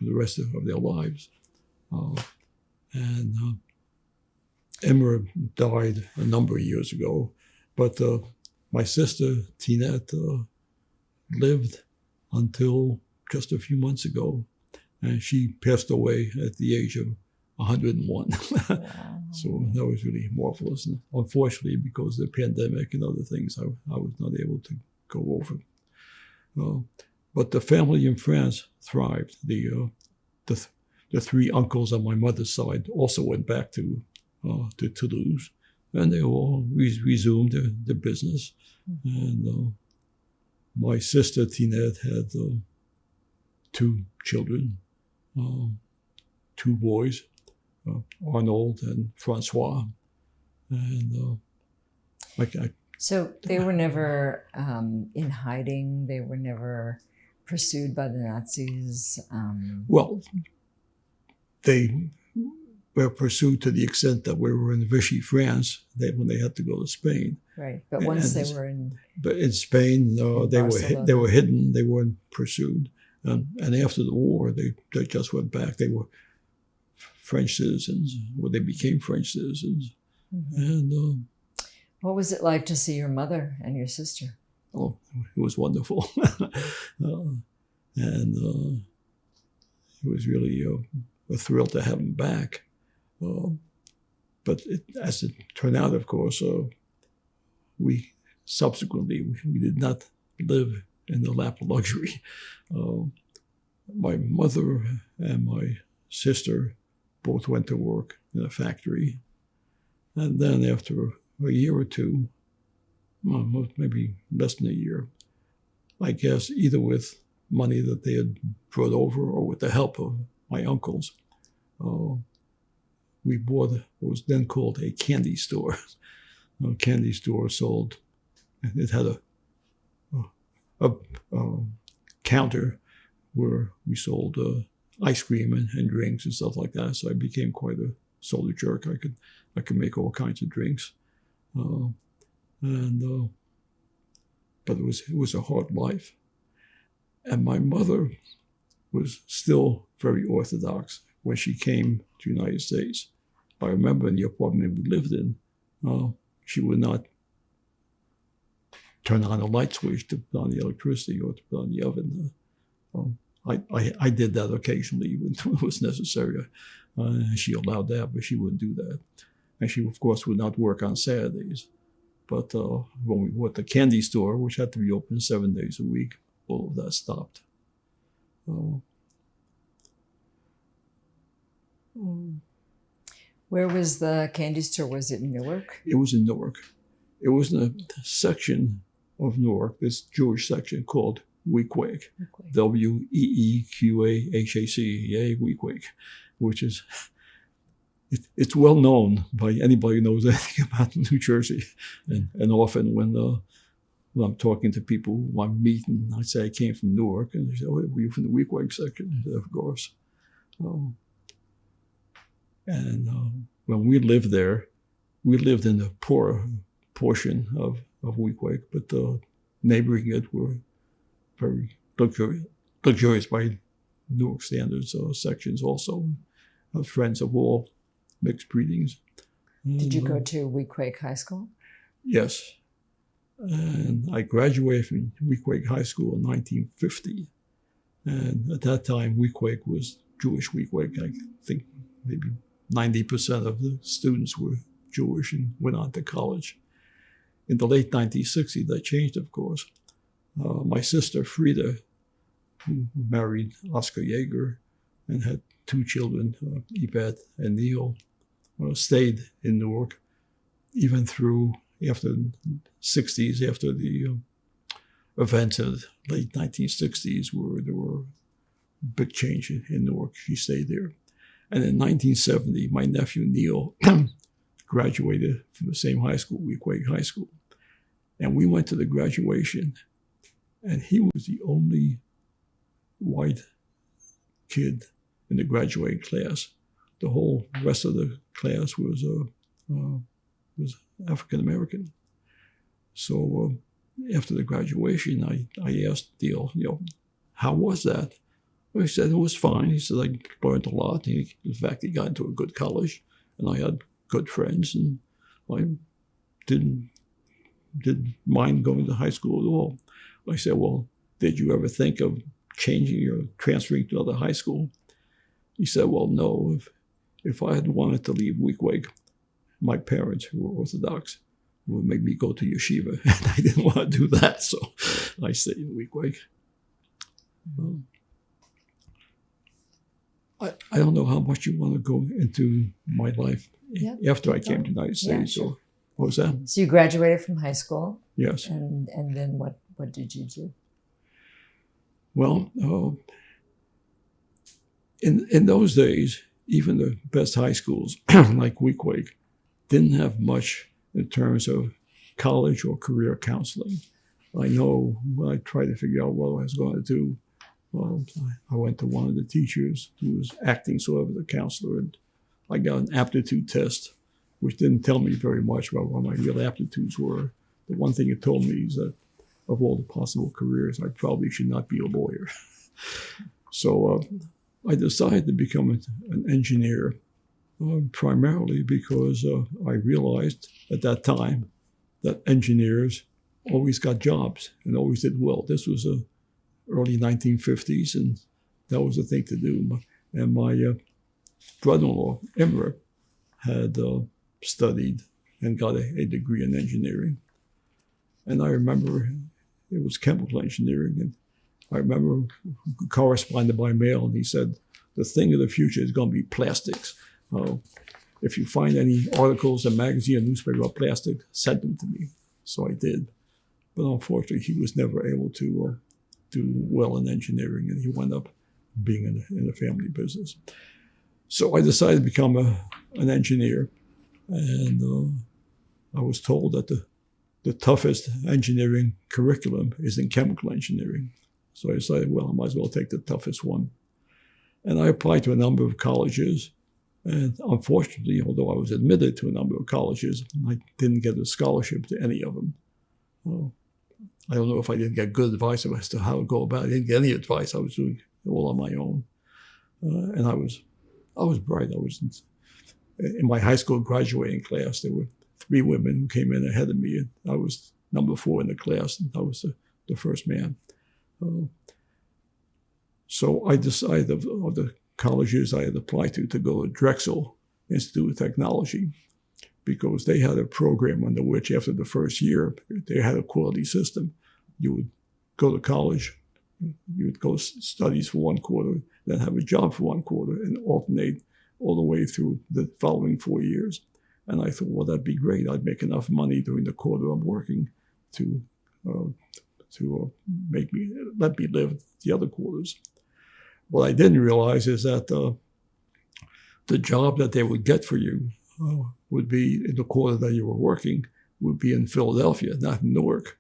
Speaker 2: the rest of their lives. And Emma died a number of years ago, but my sister, Tinette, lived until just a few months ago, and she passed away at the age of 101. Wow. So that was really marvelous. And unfortunately, because of the pandemic and other things, I was not able to go over. But the family in France thrived. The three uncles on my mother's side also went back to Toulouse, and they all resumed their business. And my sister Tinette had 2 children, 2 boys, Arnold and Francois. And
Speaker 1: so they were never in hiding. They were never pursued by the Nazis.
Speaker 2: Well, they were pursued to the extent that we were in Vichy, France, when they had to go to Spain.
Speaker 1: Right, but once they were in...
Speaker 2: But in Spain, they were hidden. They weren't pursued. And after the war, they just went back. They were French citizens, or they became French citizens. Mm-hmm. And
Speaker 1: what was it like to see your mother and your sister?
Speaker 2: Oh, it was wonderful. And it was really a thrill to have them back. But as it turned out, of course, we did not live in the lap of luxury. My mother and my sister both went to work in a factory. And then after a year or two, maybe less than a year, I guess either with money that they had brought over or with the help of my uncles, we bought what was then called a candy store. A candy store sold, it had a counter where we sold ice cream and drinks and stuff like that. So I became quite a soda jerk. I could make all kinds of drinks. But it was a hard life. And my mother was still very orthodox when she came to the United States. I remember in the apartment we lived in, she would not turn on a light switch to put on the electricity or to put on the oven. I did that occasionally when it was necessary. She allowed that, but she wouldn't do that. And she, of course, would not work on Saturdays. But when we went to the candy store, which had to be open 7 days a week, all of that stopped.
Speaker 1: Where was the candy store? Was it in Newark?
Speaker 2: It was in Newark. It was in a section of Newark, this Jewish section called Weequahic. Weequahic, Weequahic, which is... It's well known by anybody who knows anything about New Jersey. And often when I'm talking to people who I'm meeting, I say I came from Newark, and they say, "Oh, were you from the Weequahic section?" I said, "Of course." When we lived there, we lived in the poorer portion of Weequahic, but neighboring it were very luxurious by Newark standards sections also. Friends of all mixed breedings.
Speaker 1: Did you go to Weequahic High School?
Speaker 2: Yes. And I graduated from Weequahic High School in 1950. And at that time, Weequahic was Jewish Weequahic. I think maybe 90% of the students were Jewish and went on to college. In the late 1960s, that changed, of course. My sister, Frida, who married Oscar Yeager and had 2 children, Yvette and Neil, stayed in Newark even through after the 60s, after the events in the late 1960s where there were big change in Newark. She stayed there. And in 1970, my nephew Neil graduated from the same high school, Weequahic High School. And we went to the graduation, and he was the only white kid in the graduating class. The whole rest of the class was African American. So after the graduation, I asked Neil, how was that? Well, he said it was fine. He said I learned a lot. In fact, he got into a good college, and I had good friends, and I didn't mind going to high school at all. I said, well, did you ever think of changing or transferring to another high school? He said, well, no. If I had wanted to leave Weequahic, my parents, who were Orthodox, would make me go to yeshiva, and I didn't want to do that, so I stayed in Weequahic. I don't know how much you want to go into my life after I came to the United States. Yeah, sure. What was that?
Speaker 1: So you graduated from high school?
Speaker 2: Yes.
Speaker 1: And then what did you do?
Speaker 2: Well, in those days, even the best high schools, like Weequahic, didn't have much in terms of college or career counseling. I know when I tried to figure out what I was going to do, well, I went to one of the teachers who was acting sort of as a counselor, and I got an aptitude test, which didn't tell me very much about what my real aptitudes were. The one thing it told me is that of all the possible careers, I probably should not be a lawyer. So I decided to become an engineer, primarily because I realized at that time that engineers always got jobs and always did well. This was early 1950s, and that was the thing to do. And my brother-in-law, Imre, had studied and got a degree in engineering. And I remember it was chemical engineering, and I remember corresponded by mail, and he said, the thing of the future is going to be plastics. If you find any articles in magazine or newspaper about plastic, send them to me. So I did. But unfortunately, he was never able to do well in engineering, and he wound up being in the family business. So I decided to become an engineer, and I was told that the toughest engineering curriculum is in chemical engineering. So I decided, well, I might as well take the toughest one. And I applied to a number of colleges, and unfortunately, although I was admitted to a number of colleges, I didn't get a scholarship to any of them. I don't know if I didn't get good advice as to how to go about it. I didn't get any advice. I was doing it all on my own. And I was bright. I was in my high school graduating class. There were 3 women who came in ahead of me, and I was number 4 in the class, and I was the first man. So I decided of the colleges I had applied to go to Drexel Institute of Technology, because they had a program under which after the first year, they had a quality system. You would go to college, you would go studies for 1 quarter, then have a job for 1 quarter, and alternate all the way through the following 4 years. And I thought, well, that'd be great. I'd make enough money during the quarter I'm working to let me live the other quarters. What I didn't realize is that the job that they would get for you would be in the quarter that you were working, would be in Philadelphia, not in Newark.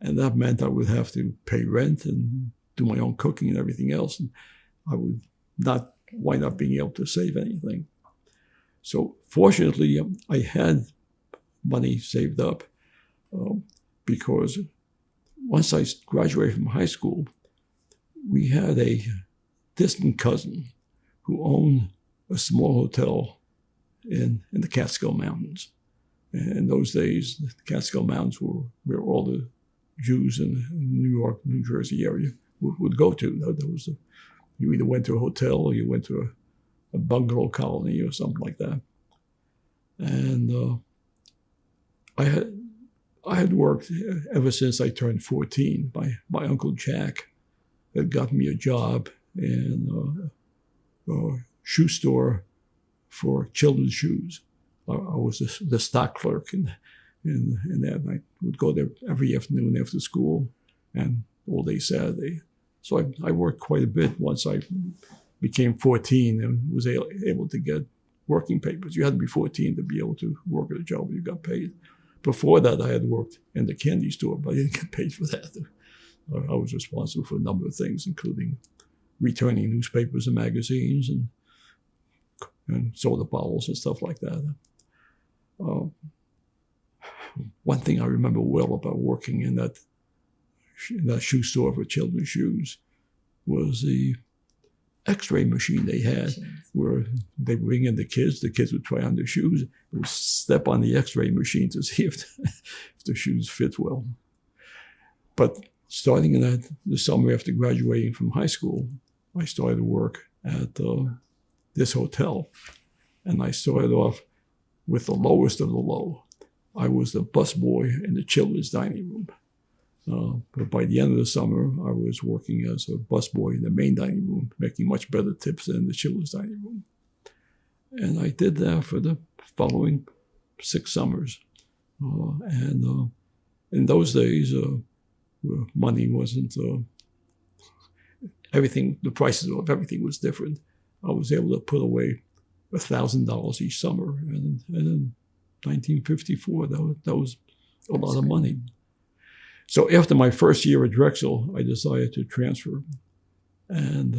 Speaker 2: And that meant I would have to pay rent and do my own cooking and everything else. And I would not wind up being able to save anything. So fortunately, I had money saved up because once I graduated from high school, we had a distant cousin who owned a small hotel in the Catskill Mountains. And in those days, the Catskill Mountains were where all the Jews in the New York, New Jersey area would go to. You either went to a hotel or you went to a bungalow colony or something like that. And I had worked ever since I turned 14. My Uncle Jack had got me a job in a shoe store for children's shoes. I was the stock clerk in that. And I would go there every afternoon after school and all day Saturday. So I worked quite a bit once I became 14 and was able to get working papers. You had to be 14 to be able to work at a job where you got paid. Before that, I had worked in the candy store, but I didn't get paid for that. I was responsible for a number of things, including returning newspapers and magazines and soda bottles and stuff like that. One thing I remember well about working in that shoe store for children's shoes was the X-ray machine they had, where they bring in the kids would try on their shoes, would step on the X-ray machine to see if the shoes fit well. But starting in the summer after graduating from high school, I started work at this hotel, and I started off with the lowest of the low. I was the busboy in the children's dining room. But by the end of the summer, I was working as a busboy in the main dining room, making much better tips than the children's dining room. And I did that for the following 6 summers. And in those days, money wasn't, the prices of everything was different. I was able to put away $1,000 each summer. And in 1954, that was a lot of money. So after my first year at Drexel, I decided to transfer. And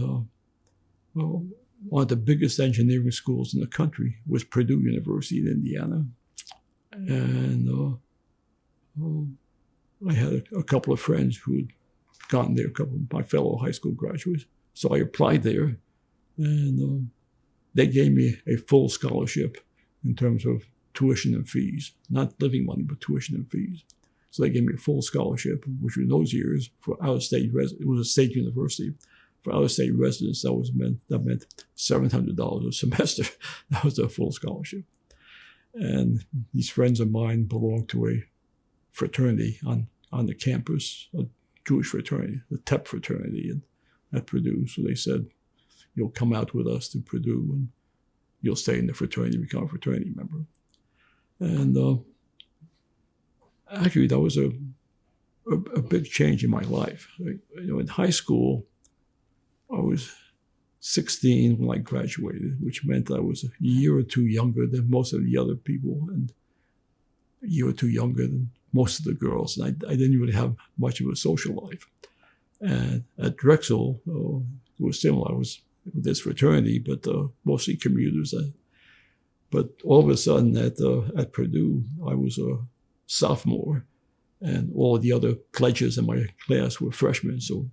Speaker 2: one of the biggest engineering schools in the country was Purdue University in Indiana. And I had a couple of friends who had gotten there, a couple of my fellow high school graduates. So I applied there, and they gave me a full scholarship in terms of tuition and fees, not living money, but tuition and fees. So they gave me a full scholarship, which in those years for out-of-state residents, it was a state university. For out-of-state residents, that meant $700 a semester. That was a full scholarship. And these friends of mine belonged to a fraternity on the campus, a Jewish fraternity, the TEP fraternity at Purdue. So they said, you'll come out with us to Purdue and you'll stay in the fraternity, become a fraternity member. And actually, that was a big change in my life. In high school, I was 16 when I graduated, which meant I was a year or two younger than most of the other people and a year or two younger than most of the girls. And I didn't really have much of a social life. And at Drexel, it was similar. I was with this fraternity, but mostly commuters. But all of a sudden at Purdue, I was a sophomore, and all of the other pledges in my class were freshmen. So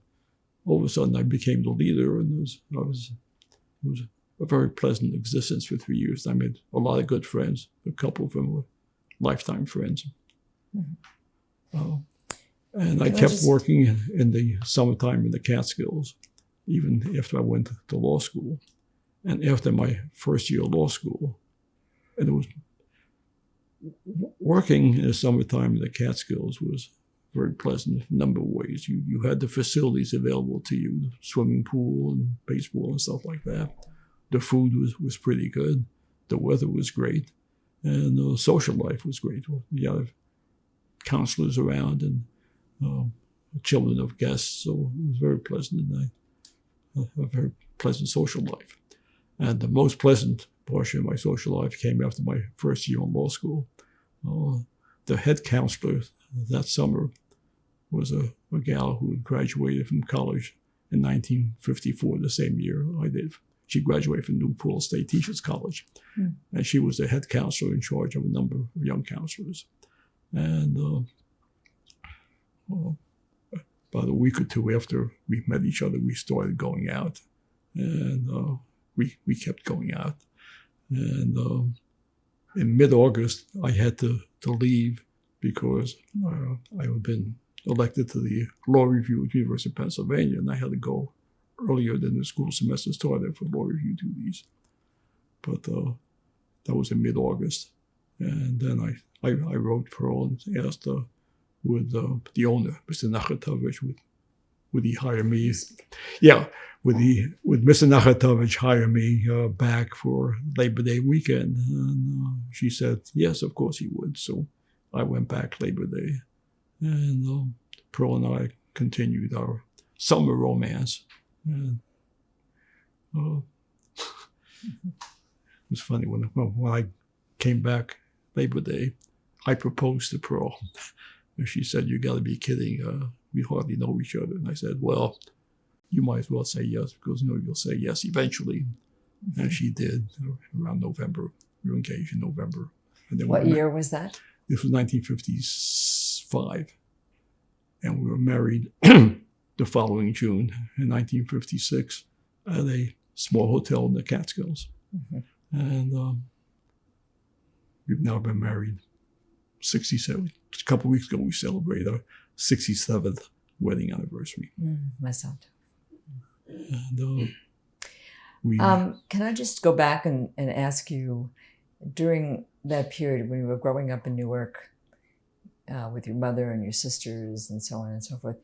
Speaker 2: all of a sudden I became the leader, and it was a very pleasant existence for 3 years. I made a lot of good friends. A couple of them were lifetime friends. Mm-hmm. And I kept working in the summertime in the Catskills, even after I went to law school. And after my first year of law school, and it was working in the summertime in the Catskills was very pleasant in a number of ways. You had the facilities available to you, the swimming pool and baseball and stuff like that. The food was pretty good. The weather was great. And the social life was great. You had counselors around and children of guests, so it was very pleasant, and a very pleasant social life. And the most pleasant portion of my social life came after my first year in law school. The head counselor that summer was a gal who had graduated from college in 1954, the same year I did. She graduated from New Paltz State Teachers College. Mm. And she was the head counselor in charge of a number of young counselors. And about a week or two after we met each other, we started going out. And we kept going out. And in mid-August, I had to leave because I had been elected to the law review at the University of Pennsylvania, and I had to go earlier than the school semester started for law review duties. But that was in mid-August. And then I wrote Pearl and asked would the owner, Mr. Nachatovich, would he hire me? Yeah, would Mr. Nachatovich hire me back for Labor Day weekend? And she said, yes, of course he would. So I went back Labor Day. And Pearl and I continued our summer romance. And it was funny when I came back Labor Day, I proposed to Pearl. And she said, "You got to be kidding. We hardly know each other." And I said, "Well, you might as well say yes, because you'll say yes eventually." And she did around November. We were engaged in November. And then
Speaker 1: What year was that?
Speaker 2: This was 1955. And we were married the following June in 1956 at a small hotel in the Catskills. Mm-hmm. And we've now been married 67. A couple of weeks ago, we celebrated our 67th wedding anniversary.
Speaker 1: Myself.
Speaker 2: And
Speaker 1: can I just go back and ask you, during that period when you were growing up in Newark with your mother and your sisters and so on and so forth,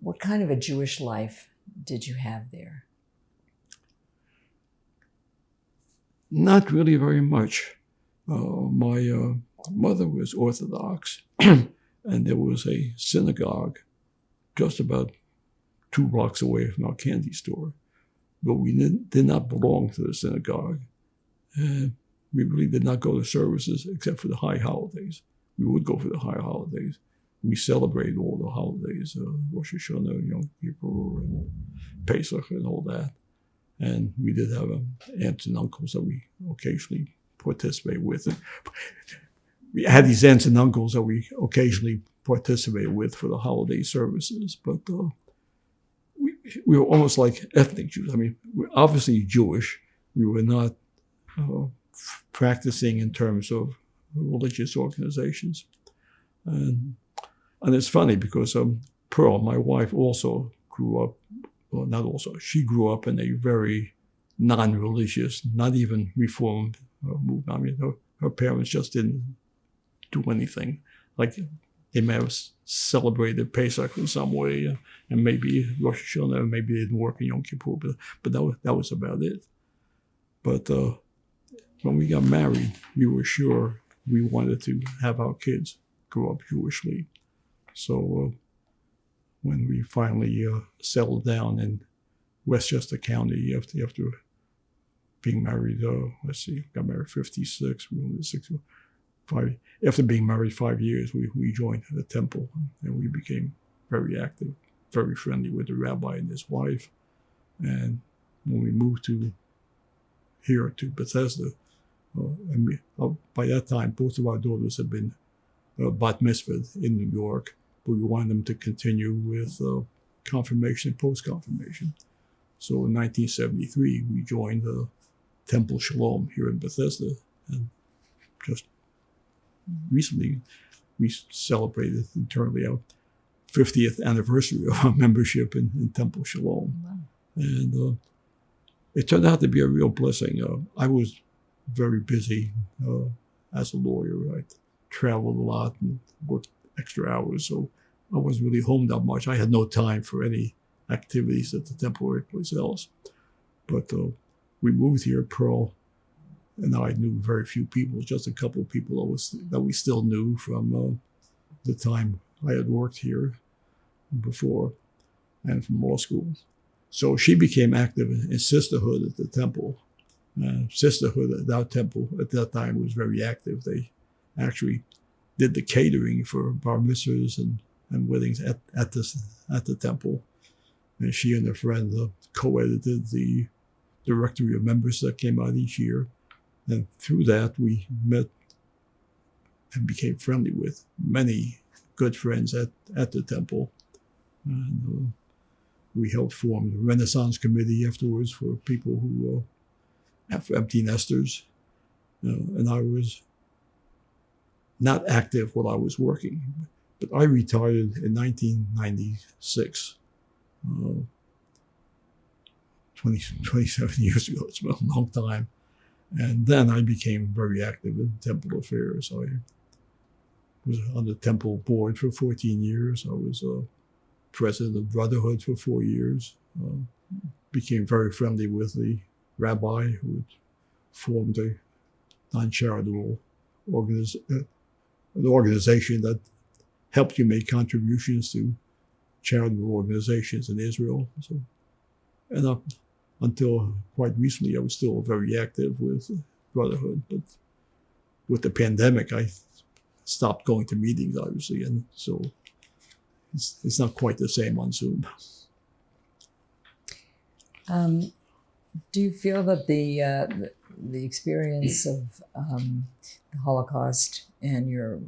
Speaker 1: what kind of a Jewish life did you have there?
Speaker 2: Not really very much. My mother was Orthodox, and there was a synagogue just about 2 blocks away from our candy store. But we did not belong to the synagogue. And we really did not go to services except for the high holidays. We would go for the high holidays. We celebrated all the holidays, Rosh Hashanah, Yom Kippur, and Pesach, and all that. And we did have aunts and uncles that we occasionally participated with. And we had these aunts and uncles that we occasionally participated with for the holiday services. But we were almost like ethnic Jews. I mean, we're obviously Jewish. We were not practicing in terms of religious organizations. And it's funny because Pearl, my wife, also grew up, well, not also, she grew up in a very non-religious, not even Reformed movement. I mean, her parents just didn't do anything. Like, they may have celebrated Pesach in some way, and maybe Rosh Hashanah, maybe they didn't work in Yom Kippur, but that was about it. But when we got married, we were sure we wanted to have our kids grow up Jewishly. So when we finally settled down in Westchester County after being married, got married 56, we were 65. After being married 5 years, we joined the temple, and we became very active, very friendly with the rabbi and his wife. And when we moved here to Bethesda, by that time, both of our daughters had been bat mitzvahed in New York, but we wanted them to continue with confirmation and post-confirmation. So in 1973, we joined Temple Shalom here in Bethesda, and just recently we celebrated internally our 50th anniversary of our membership in Temple Shalom. Wow. And it turned out to be a real blessing. I was very busy as a lawyer. I traveled a lot and worked extra hours, so I wasn't really home that much. I had no time for any activities at the temple or anyplace else. But we moved here. Pearl and I knew very few people, just a couple of people that we still knew from the time I had worked here before and from law school. So she became active in sisterhood at the temple. Sisterhood at our temple at that time was very active. They actually did the catering for bar mitzvahs and weddings at the temple. And she and her friend co-edited the directory of members that came out each year. And through that, we met and became friendly with many good friends at the temple. And we helped form the Renaissance Committee afterwards for people who for empty nesters. And I was not active while I was working, but I retired in 1996, 27 years ago. It's been a long time. And then I became very active in temple affairs. I was on the temple board for 14 years. I was president of Brotherhood for 4 years. Became very friendly with the rabbi who had formed a non-charitable an organization that helped you make contributions to charitable organizations in Israel. So, and up until quite recently, I was still very active with Brotherhood. But with the pandemic, I stopped going to meetings, obviously, and so it's not quite the same on Zoom.
Speaker 1: Do you feel that the experience of the Holocaust and your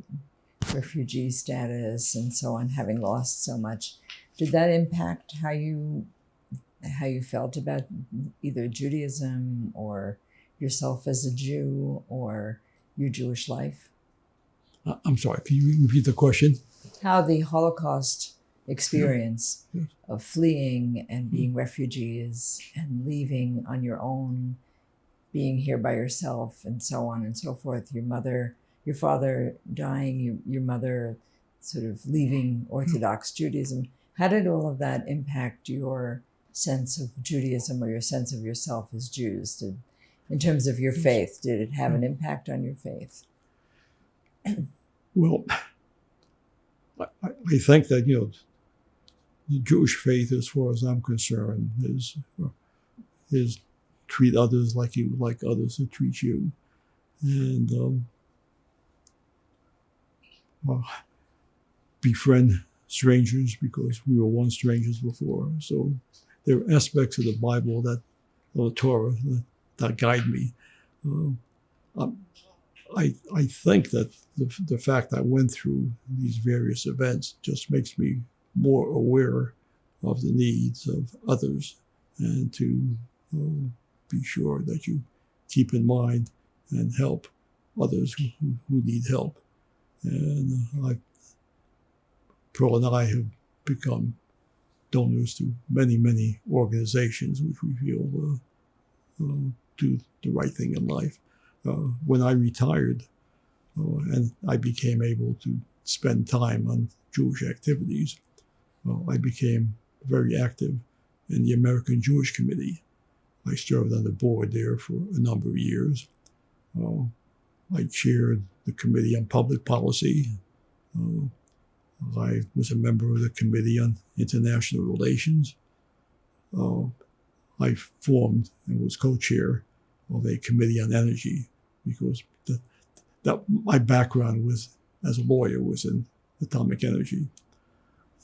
Speaker 1: refugee status and so on, having lost so much, did that impact how you felt about either Judaism or yourself as a Jew or your Jewish life?
Speaker 2: I'm sorry, can you repeat the question?
Speaker 1: How the Holocaust experience of fleeing and being refugees and leaving on your own, being here by yourself and so on and so forth, your father dying, your mother sort of leaving Orthodox Judaism. How did all of that impact your sense of Judaism or your sense of yourself as Jews? In terms of your faith, did it have an impact on your faith?
Speaker 2: Well, I think that, the Jewish faith, as far as I'm concerned, is treat others like you would like others to treat you. And befriend strangers because we were once strangers before. So there are aspects of the Bible of the Torah that guide me. I think that the fact I went through these various events just makes me more aware of the needs of others, and to be sure that you keep in mind and help others who need help. And Pearl and I have become donors to many, many organizations which we feel do the right thing in life. When I retired and I became able to spend time on Jewish activities, I became very active in the American Jewish Committee. I served on the board there for a number of years. I chaired the Committee on Public Policy. I was a member of the Committee on International Relations. I formed and was co-chair of a Committee on Energy because my background was as a lawyer was in atomic energy.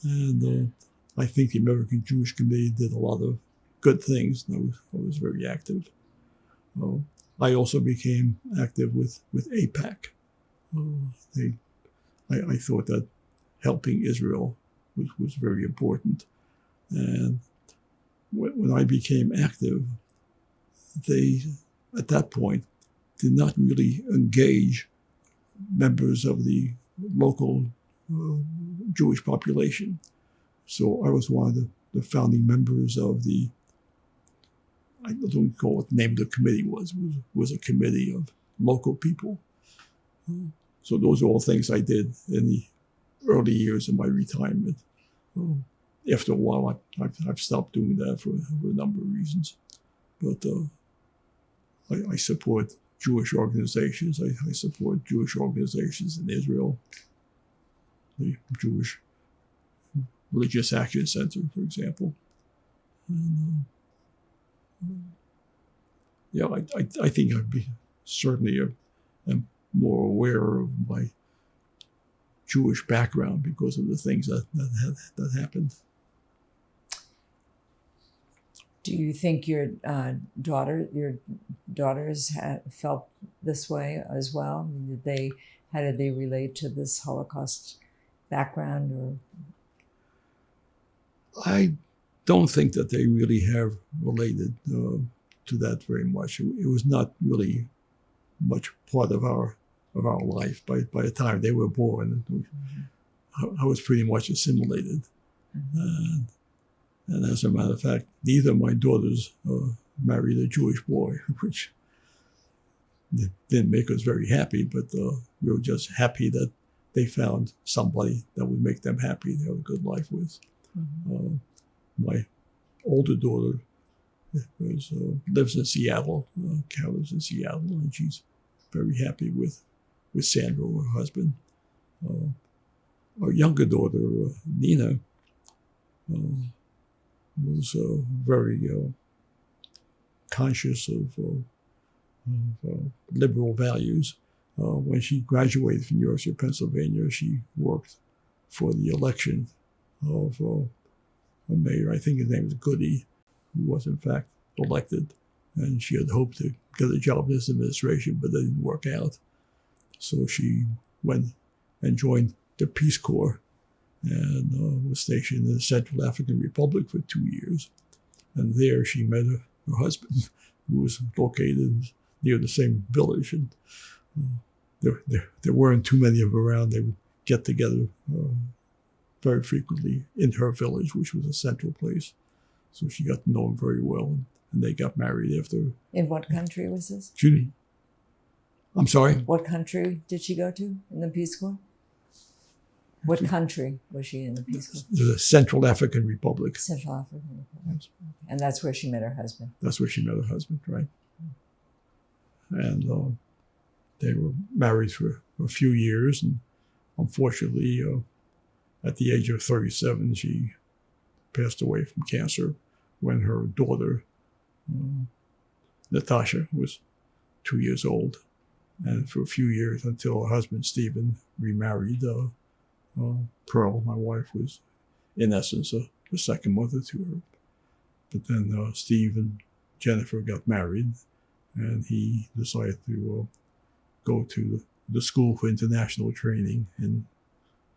Speaker 2: And I think the American Jewish Committee did a lot of good things, and I was very active. I also became active with AIPAC. I thought that helping Israel was very important. And when I became active, they, at that point, did not really engage members of the local Jewish population. So I was one of the founding members of I don't recall what the name of the committee was a committee of local people. So those are all things I did in the early years of my retirement. After a while, I've stopped doing that for a number of reasons. But I support Jewish organizations. I support Jewish organizations in Israel, the Jewish Religious Action Center, for example. And, I think I'd be certainly am more aware of my Jewish background because of the things that happened.
Speaker 1: Do you think your daughters felt this way as well? How did they relate to this Holocaust background? Or
Speaker 2: I don't think that they really have related to that very much. It was not really much part of our life. By the time they were born, I was pretty much assimilated. Mm-hmm. And as a matter of fact, neither of my daughters married a Jewish boy, which didn't make us very happy, but we were just happy that they found somebody that would make them happy and have a good life with. Mm-hmm. My older daughter lives in Seattle. Carol lives in Seattle, and she's very happy with Sandro, her husband. Our younger daughter, Nina, was very conscious of liberal values. When she graduated from the University of Pennsylvania, she worked for the election of a mayor. I think his name was Goody, who was in fact elected. And she had hoped to get a job in this administration, but that didn't work out. So she went and joined the Peace Corps and was stationed in the Central African Republic for 2 years. And there she met her husband, who was located near the same village. And there weren't too many of them around. They would get together very frequently in her village, which was a central place. So she got to know him very well, and they got married after.
Speaker 1: In what country was this?
Speaker 2: Judy. I'm sorry?
Speaker 1: What country did she go to in the Peace Corps? What country was she in the Peace Corps?
Speaker 2: The Central African Republic.
Speaker 1: Central African Republic.
Speaker 2: Yes.
Speaker 1: And that's where she met her husband.
Speaker 2: That's where she met her husband, right? And they were married for a few years, and unfortunately, at the age of 37, she passed away from cancer when her daughter, Natasha, was 2 years old. And for a few years, until her husband, Stephen, remarried, Pearl, my wife, was, in essence, a second mother to her. But then Steve and Jennifer got married, and he decided to go to the School for International Training in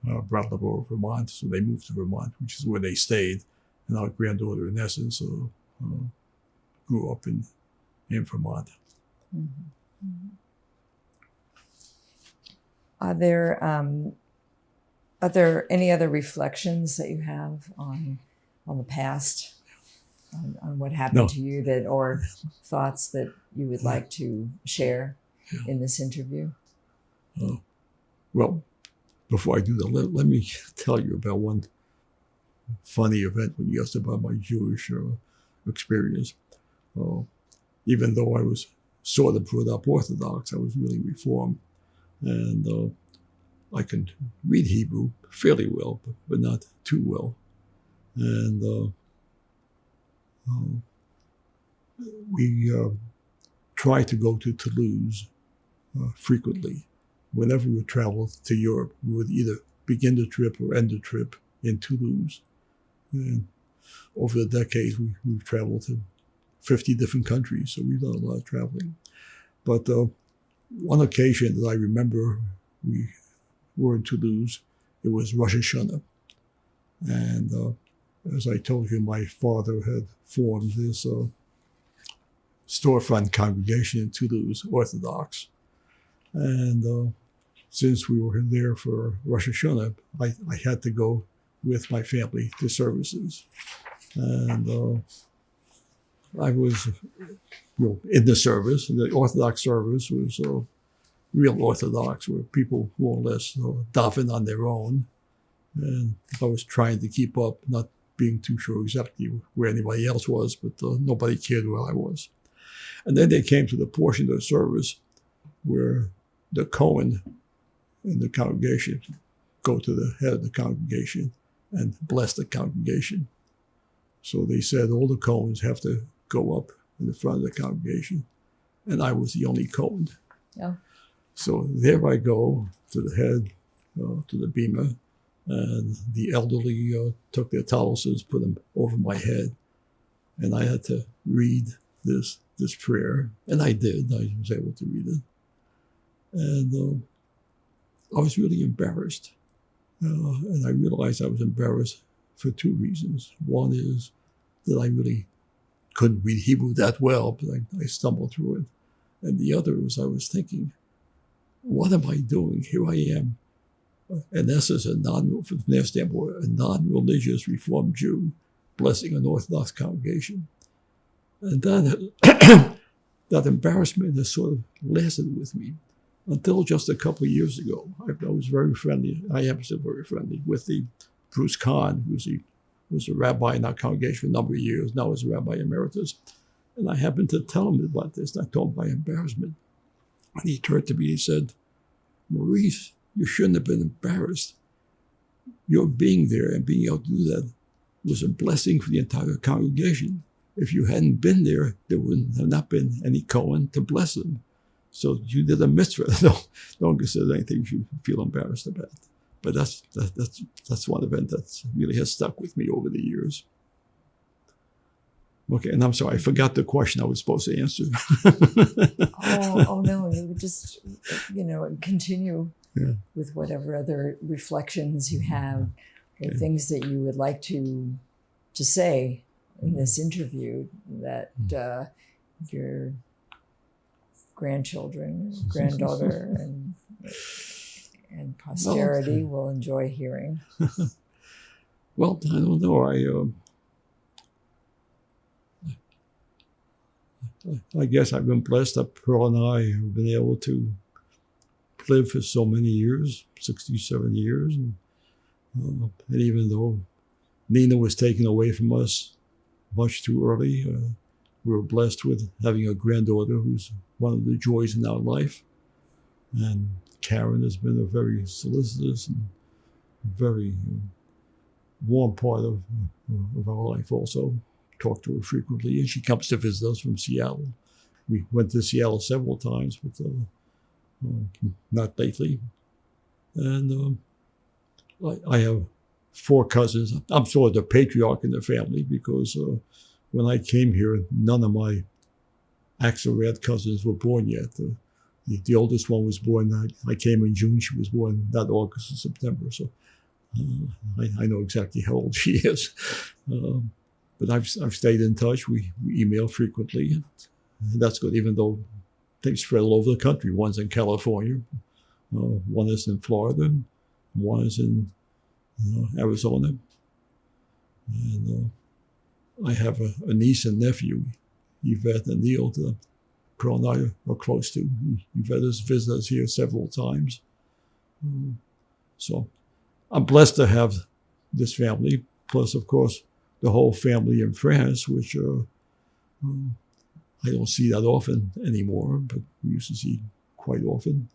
Speaker 2: Brattleboro, Vermont. So they moved to Vermont, which is where they stayed. And our granddaughter, in essence, grew up in Vermont.
Speaker 1: Mm-hmm. Mm-hmm. Are there any other reflections that you have on the past, on what happened to you, that, or thoughts that you would like to share in this interview?
Speaker 2: Well, before I do that, let me tell you about one funny event when you asked about my Jewish experience. Even though I was sort of brought up Orthodox, I was really Reformed. And I can read Hebrew fairly well, but not too well. And we tried to go to Toulouse frequently. Whenever we traveled to Europe, we would either begin the trip or end the trip in Toulouse. And over the decades, we've traveled to 50 different countries, so we've done a lot of traveling. But one occasion that I remember, we were in Toulouse. It was Rosh Hashanah. And as I told you, my father had formed this storefront congregation in Toulouse, Orthodox. And since we were there for Rosh Hashanah, I had to go with my family to services. And I was in the service. The Orthodox service was real Orthodox, where people more or less daven on their own. And I was trying to keep up, not being too sure exactly where anybody else was, but nobody cared where I was. And then they came to the portion of the service where the Cohen in the congregation go to the head of the congregation and bless the congregation. So they said all the Cohens have to go up in the front of the congregation, and I was the only Cohen.
Speaker 1: Yeah.
Speaker 2: So there I go to the head, to the bima, and the elderly took their towels, put them over my head, and I had to read this prayer, and I did. I was able to read it, and I was really embarrassed, and I realized I was embarrassed for two reasons. One is that I really couldn't read Hebrew that well, but I stumbled through it. And the other was I was thinking, what am I doing? Here I am, in essence, from their standpoint, a non-religious Reformed Jew blessing an Orthodox congregation. And that embarrassment has sort of lasted with me until just a couple of years ago. I was very friendly. I am still very friendly with the Bruce Kahn, who was a rabbi in our congregation for a number of years, now is a rabbi emeritus. And I happened to tell him about this, and I told him my embarrassment. And he turned to me and said, Maurice, you shouldn't have been embarrassed. Your being there and being able to do that was a blessing for the entire congregation. If you hadn't been there, there would have not been any Cohen to bless them. So you did a mitzvah. Don't consider anything you should feel embarrassed about. But that's one event that really has stuck with me over the years. Okay, and I'm sorry, I forgot the question I was supposed to answer.
Speaker 1: Oh no, you would just, continue with whatever other reflections you have, or things that you would like to say in this interview that your grandchildren, granddaughter, and posterity will enjoy hearing.
Speaker 2: Well, I don't know. I guess I've been blessed that Pearl and I have been able to live for so many years, 67 years. And even though Nina was taken away from us much too early, we were blessed with having a granddaughter who's one of the joys in our life. And Karen has been a very solicitous and very warm part of our life also. Talk to her frequently, and she comes to visit us from Seattle. We went to Seattle several times, but not lately. And I have 4 cousins. I'm sort of the patriarch in the family because when I came here, none of my Axelrad cousins were born yet. The oldest one was born, I came in June, she was born that August or September, so I know exactly how old she is. But I've stayed in touch. We email frequently. And that's good, even though they spread all over the country. One's in California, one is in Florida, and one is in Arizona. And I have a niece and nephew, Yvette and Neil, that Pearl and I are close to. Yvette has visited us here several times. So I'm blessed to have this family, plus, of course, the whole family in France, which I don't see that often anymore, but we used to see quite often.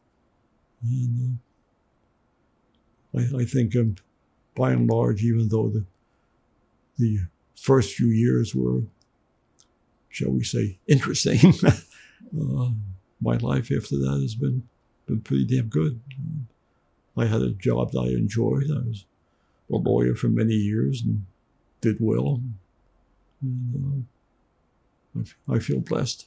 Speaker 2: And I think by and large, even though the first few years were, shall we say, interesting, my life after that has been pretty damn good. I had a job that I enjoyed. I was a lawyer for many years and did well. And, I feel blessed.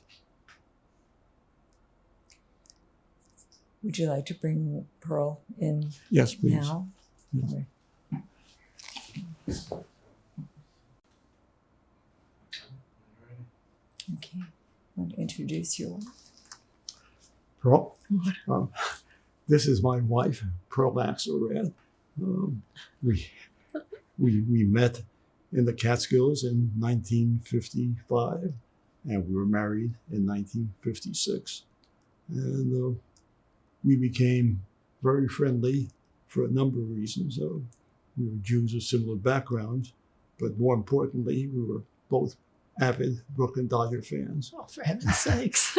Speaker 1: Would you like to bring Pearl in?
Speaker 2: Yes, please.
Speaker 1: Now?
Speaker 2: Yes.
Speaker 1: Okay. I want to introduce you.
Speaker 2: Pearl, this is my wife, Pearl Axelrad. We met in the Catskills in 1955, and we were married in 1956. And we became very friendly for a number of reasons. We were Jews of similar backgrounds, but more importantly, we were both avid Brooklyn Dodger fans.
Speaker 3: Oh, for heaven's sakes.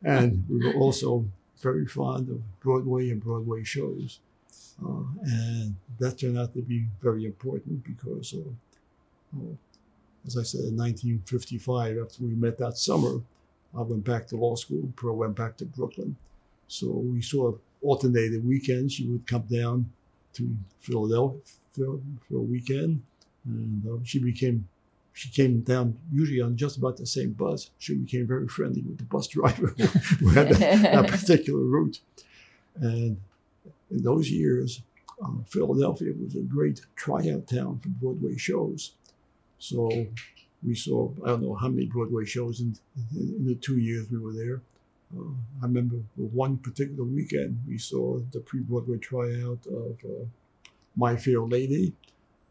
Speaker 2: And we were also very fond of Broadway and Broadway shows. And that turned out to be very important because, as I said, in 1955, after we met that summer, I went back to law school. Pearl went back to Brooklyn. So we sort of alternated weekends. She would come down to Philadelphia for a weekend, and she came down usually on just about the same bus. She became very friendly with the bus driver who had that particular route. And in those years, Philadelphia was a great tryout town for Broadway shows. So we saw, I don't know how many Broadway shows in the 2 years we were there. I remember one particular weekend, we saw the pre-Broadway tryout of My Fair Lady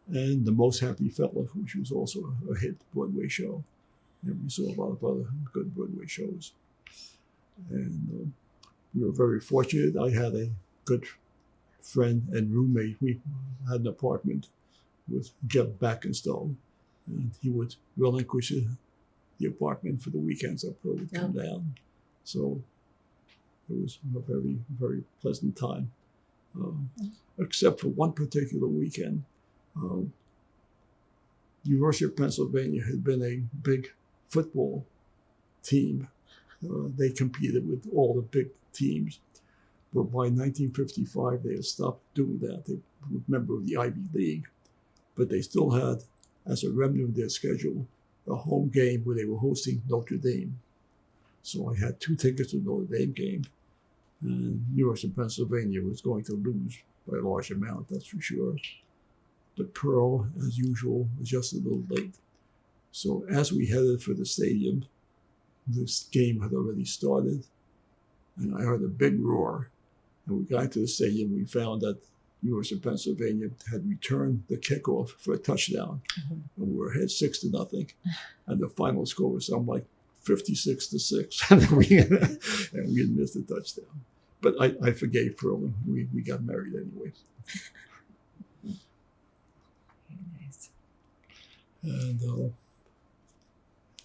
Speaker 2: and The Most Happy Fella, which was also a hit Broadway show. And we saw a lot of other good Broadway shows. And we were very fortunate. I had a good friend and roommate. We had an apartment with Jeff Backenstone, and he would relinquish the apartment for the weekends that Pearl would come down. So it was a very, very pleasant time, except for one particular weekend. University of Pennsylvania had been a big football team. They competed with all the big teams. But by 1955, they had stopped doing that. They were a member of the Ivy League. But they still had, as a remnant of their schedule, a home game where they were hosting Notre Dame. So I had 2 tickets to the Notre Dame game. And University of Pennsylvania was going to lose by a large amount, that's for sure. But Pearl, as usual, was just a little late. So as we headed for the stadium, this game had already started, and I heard a big roar. And we got to the stadium, we found that University of Pennsylvania had returned the kickoff for a touchdown. And we were ahead 6-0. And the final score was something like 56-6. and we had missed a touchdown. But I forgave Pearl, and we got married anyway.
Speaker 1: Nice.
Speaker 2: And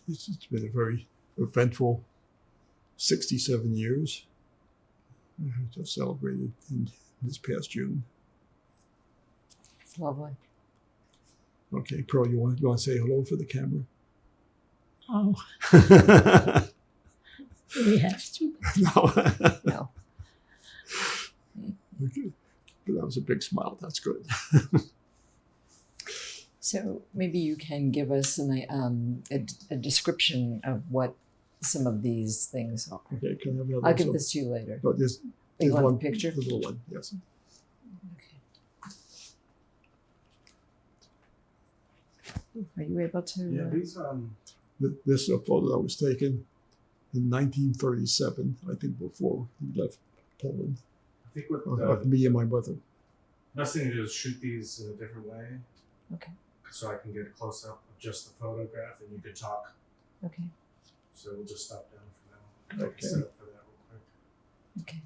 Speaker 2: it's been a very eventful 67 years. I just celebrated in this past June.
Speaker 1: It's lovely.
Speaker 2: Okay, Pearl, you want to say hello for the camera?
Speaker 3: Oh. Do we have to?
Speaker 2: No.
Speaker 1: No.
Speaker 2: Okay. But that was a big smile. That's good.
Speaker 1: So maybe you can give us a description of what some of these things are.
Speaker 2: Okay, can I have another
Speaker 1: I'll give
Speaker 2: one?
Speaker 1: this to you later.
Speaker 2: No, there's
Speaker 1: You want
Speaker 2: one
Speaker 1: the picture?
Speaker 2: The little one, yes.
Speaker 1: Okay. Are you able to?
Speaker 4: Yeah, these
Speaker 2: This photo that was taken in 1937, I think before we left Poland,
Speaker 4: I think what
Speaker 2: of me and my mother.
Speaker 4: best thing to do is shoot these in a different way,
Speaker 1: Okay.
Speaker 4: so I can get a close up of just the photograph, and you could talk.
Speaker 1: Okay.
Speaker 4: So we'll just stop down for now. I
Speaker 2: Okay.
Speaker 4: can set up for that real
Speaker 1: Okay.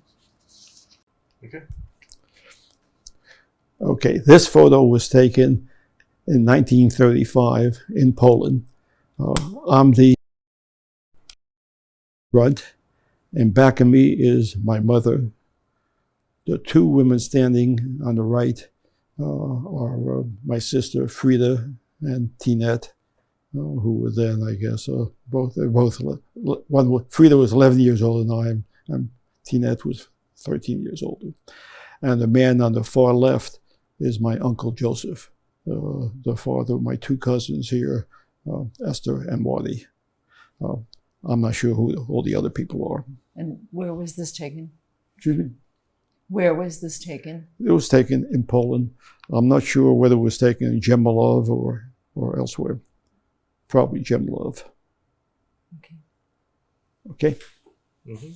Speaker 4: quick. Okay.
Speaker 2: Okay, this photo was taken in 1935 in Poland. I'm the front, and back of me is my mother. The 2 women standing on the right are my sister Frida and Tinette, who were then, I guess, Frida was 11 years older than I am, and Tinette was 13 years older. And the man on the far left is my Uncle Joseph, the father of my 2 cousins here, Esther and Marty. I'm not sure who all the other people are.
Speaker 1: And where was this taken?
Speaker 2: Excuse me?
Speaker 1: Where was this taken?
Speaker 2: It was taken in Poland. I'm not sure whether it was taken in Jemelov or elsewhere. Probably Jemelov.
Speaker 1: Okay.
Speaker 2: Okay?
Speaker 4: Mm-hmm.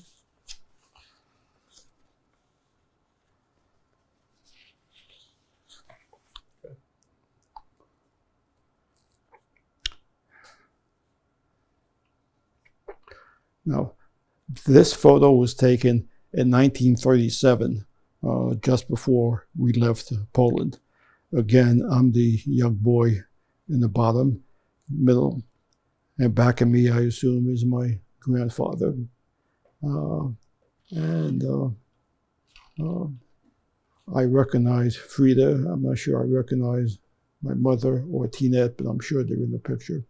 Speaker 2: Now, this photo was taken in 1937, just before we left Poland. Again, I'm the young boy in the bottom, middle, and back of me, I assume, is my grandfather. I recognize Frida. I'm not sure I recognize my mother or Tinette, but I'm sure they're in the picture.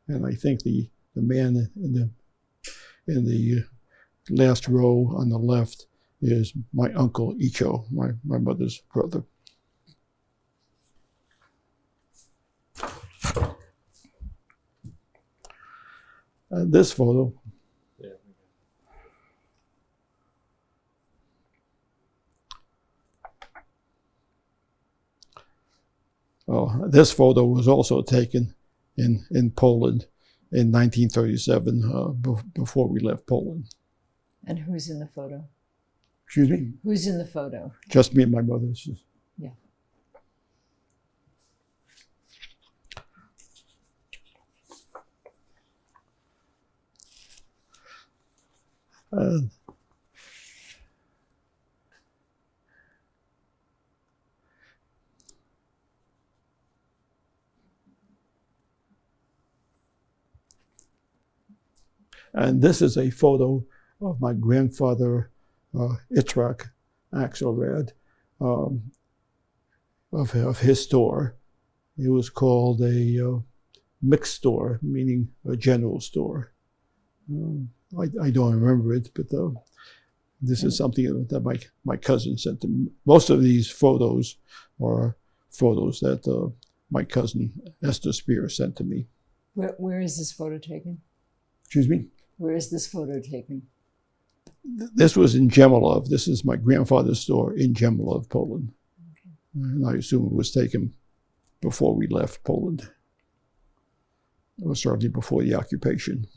Speaker 2: And I think the man in the last row on the left is my uncle Icho, my mother's brother. And this photo,
Speaker 4: Yeah.
Speaker 2: this photo was also taken in Poland in 1937, before we left Poland.
Speaker 1: And who's in the photo?
Speaker 2: Excuse me?
Speaker 1: Who's in the photo?
Speaker 2: Just me and my mother.
Speaker 1: Yeah.
Speaker 2: And this is a photo of my grandfather, Itzrak Axelrad, of his store. It was called a mixed store, meaning a general store. I don't remember it, but this is something that my cousin sent to me. Most of these photos are photos that my cousin Esther Spear sent to me.
Speaker 1: Where is this photo taken?
Speaker 2: Excuse me?
Speaker 1: Where is this photo taken?
Speaker 2: This was in Jemelov. This is my grandfather's store in Jemelov, Poland. Okay. And I assume it was taken before we left Poland, or certainly before the occupation.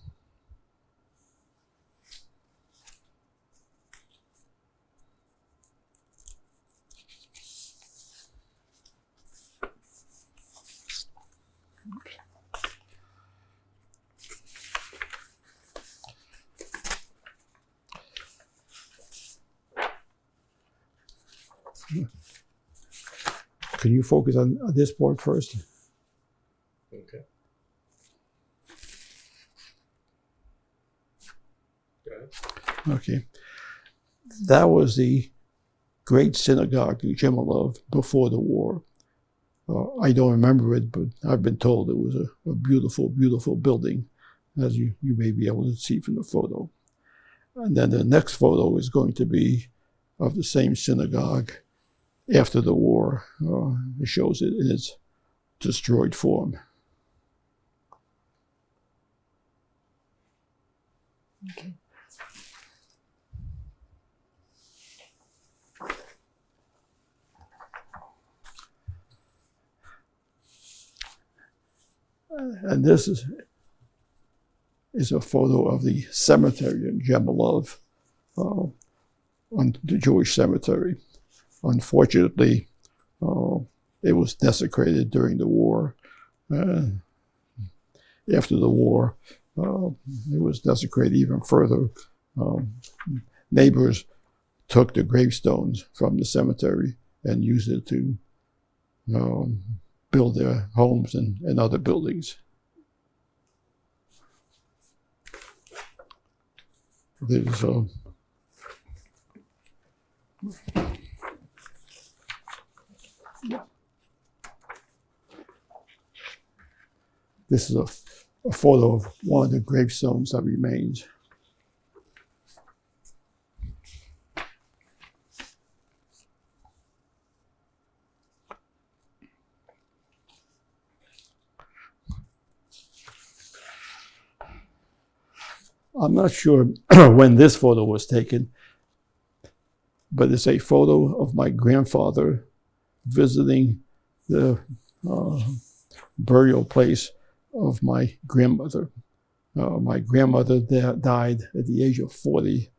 Speaker 2: Can you focus on this part first?
Speaker 4: Okay. Go ahead.
Speaker 2: Okay. That was the great synagogue in Jemelov before the war. I don't remember it, but I've been told it was a beautiful, beautiful building, as you may be able to see from the photo. And then the next photo is going to be of the same synagogue after the war. It shows it in its destroyed form.
Speaker 1: Okay.
Speaker 2: And this is a photo of the cemetery in Jemelov, on the Jewish cemetery. Unfortunately, it was desecrated during the war. After the war, it was desecrated even further. Neighbors took the gravestones from the cemetery and used it to build their homes and other buildings. There's this is a photo of one of the gravestones that remains. I'm not sure when this photo was taken, but it's a photo of my grandfather visiting the burial place of my grandmother. My grandmother died at the age of 40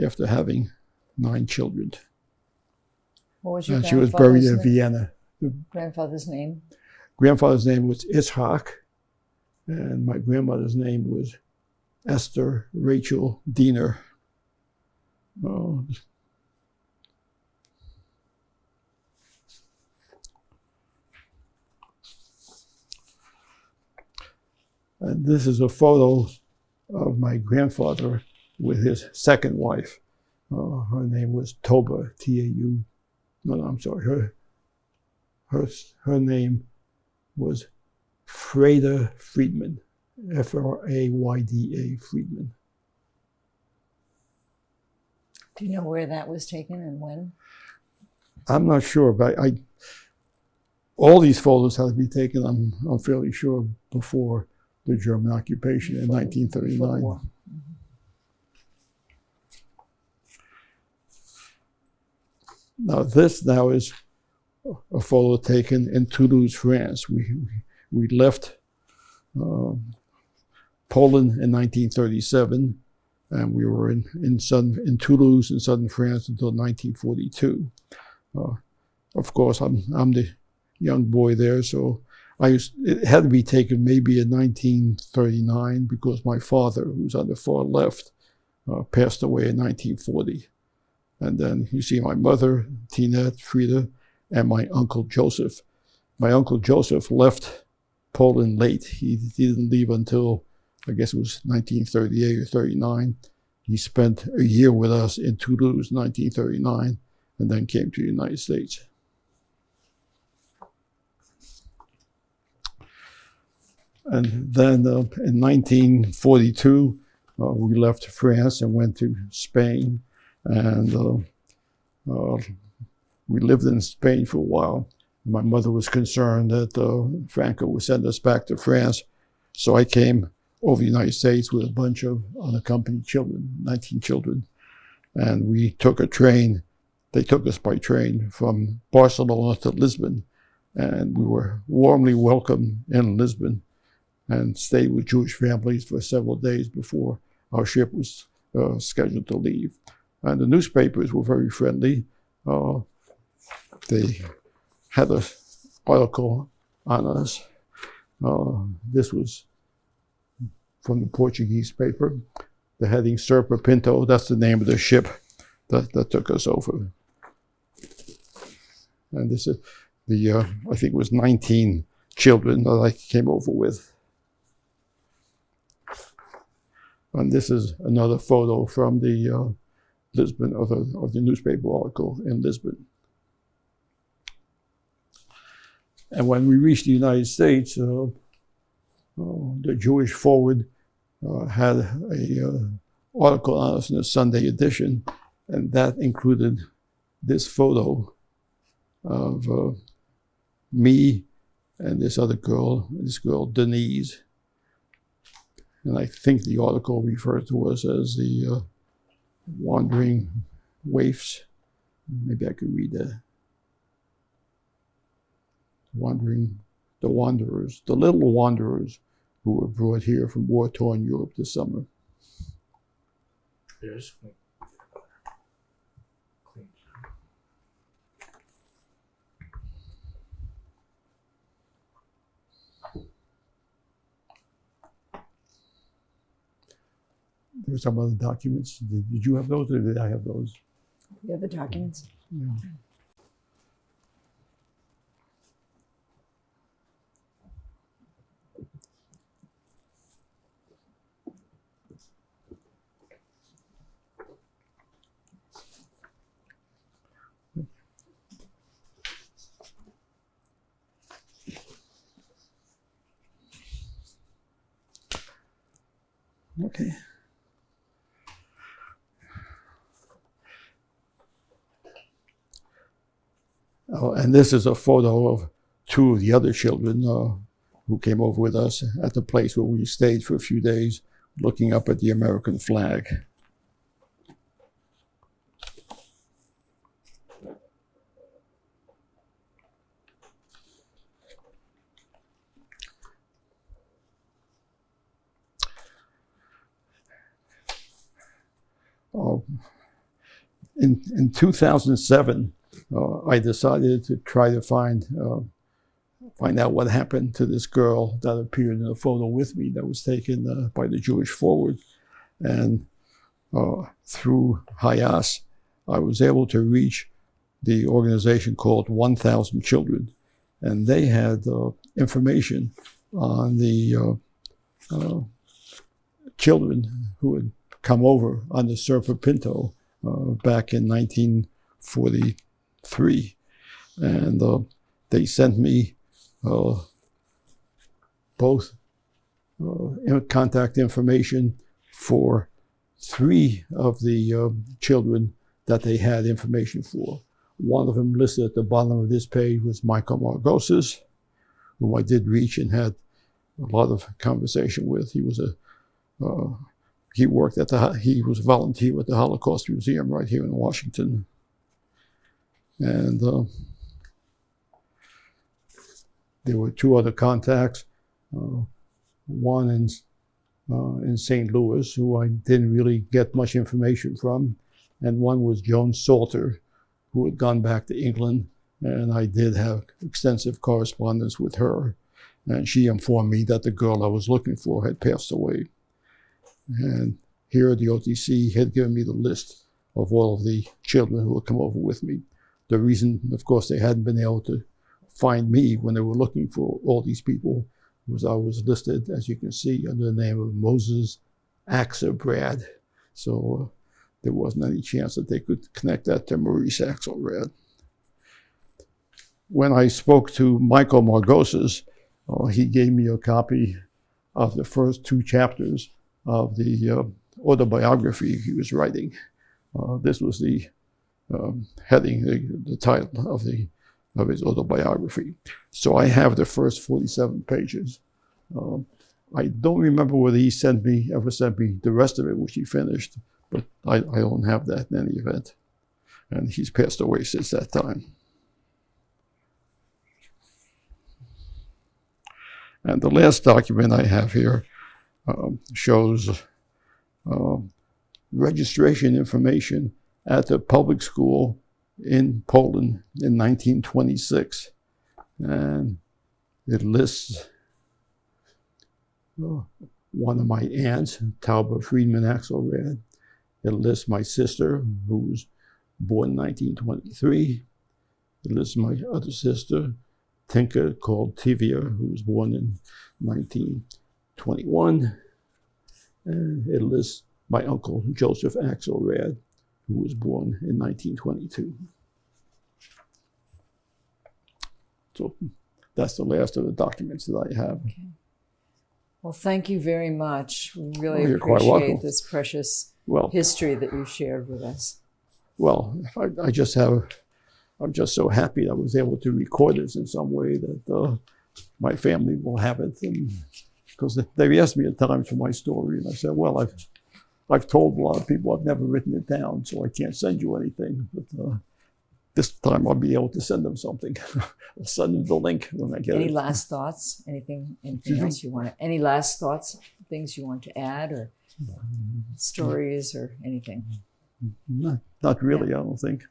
Speaker 2: after having 9 children.
Speaker 1: What was your
Speaker 2: and she was buried in
Speaker 1: name?
Speaker 2: Vienna.
Speaker 1: Grandfather's name?
Speaker 2: Grandfather's name was Ishak, and my grandmother's name was Esther Rachel Diener. And this is a photo of my grandfather with his second wife. Her name was Toba, T-A-U. No, I'm sorry. Her name was Freda Friedman, F-R-A-Y-D-A, Friedman.
Speaker 1: Do you know where that was taken and when?
Speaker 2: I'm not sure, but all these photos had to be taken, I'm fairly sure, before the German occupation in 1939.
Speaker 1: Mm-hmm.
Speaker 2: Now this now is a photo taken in Toulouse, France. We left Poland in 1937, and we were in Toulouse in southern France until 1942. Of course, I'm the young boy there, so it had to be taken maybe in 1939 because my father, who's on the far left, passed away in 1940. And then you see my mother, Tinette, Frida, and my uncle Joseph. My uncle Joseph left Poland late. He didn't leave until, I guess it was 1938 or 39. He spent a year with us in Toulouse, 1939, and then came to the United States. And then in 1942, we left France and went to Spain. And we lived in Spain for a while. My mother was concerned that Franco would send us back to France. So I came over the United States with a bunch of unaccompanied children, 19 children. And we took a train. They took us by train from Barcelona to Lisbon. And we were warmly welcomed in Lisbon and stayed with Jewish families for several days before our ship was scheduled to leave. And the newspapers were very friendly. They had an article on us. This was from the Portuguese paper. The heading Serpa Pinto, that's the name of the ship that took us over. And this is the, I think it was 19 children that I came over with. And this is another photo from the Lisbon, of the newspaper article in Lisbon. And when we reached the United States, the Jewish Forward had an article on us in the Sunday edition, and that included this photo of me and this other girl, Denise. And I think the article referred to us as the wandering waifs. Maybe I could read that. The wanderers, the little wanderers who were brought here from war-torn Europe this summer.
Speaker 4: There's
Speaker 2: There were some other documents. Did you have those, or did I have those?
Speaker 1: The other documents.
Speaker 2: Yeah. Okay. And this is a photo of two of the other children who came over with us at the place where we stayed for a few days, looking up at the American flag. In 2007, I decided to try to find out what happened to this girl that appeared in a photo with me that was taken by the Jewish Forward. And through Hayas, I was able to reach the organization called 1,000 Children. And they had information on the children who had come over on the Serpa Pinto back in 1943. And they sent me both contact information for 3 of the children that they had information for. One of them listed at the bottom of this page was Michael Margoses, whom I did reach and had a lot of conversation with. He was he worked he was a volunteer at the Holocaust Museum right here in Washington. And there were 2 other contacts, one in St. Louis, who I didn't really get much information from, and one was Joan Salter, who had gone back to England, and I did have extensive correspondence with her, and she informed me that the girl I was looking for had passed away. And here the OTC had given me the list of all of the children who had come over with me. The reason, of course, they hadn't been able to find me when they were looking for all these people was I was listed, as you can see, under the name of Moses Axelrad. So there wasn't any chance that they could connect that to Maurice Axelrad. When I spoke to Michael Margoses, he gave me a copy of the first 2 chapters of the autobiography he was writing. This was the heading, the title of his autobiography. So I have the first 47 pages. I don't remember whether he ever sent me the rest of it, which he finished, but I don't have that in any event. And he's passed away since that time. And the last document I have here shows registration information at the public school in Poland in 1926. And it lists one of my aunts, Tauba Friedman Axelrad. It lists my sister, who was born in 1923. It lists my other sister, Tinka, called Tivia, who was born in 1921. And it lists my uncle, Joseph Axelrad, who was born in 1922. So that's the last of the documents that I have.
Speaker 1: Okay. Well, thank you very much. We really
Speaker 2: You're quite welcome.
Speaker 1: appreciate this precious history that you shared with us.
Speaker 2: Well, I'm just so happy that I was able to record this in some way that my family will have it. And because they asked me at times for my story, and I said, well, I've told a lot of people I've never written it down, so I can't send you anything. But this time I'll be able to send them something. I'll send them the link when I get it.
Speaker 1: Any last thoughts? Anything else you want to? Any last thoughts? Things you want to add, or stories, or anything?
Speaker 2: Not really. I don't think.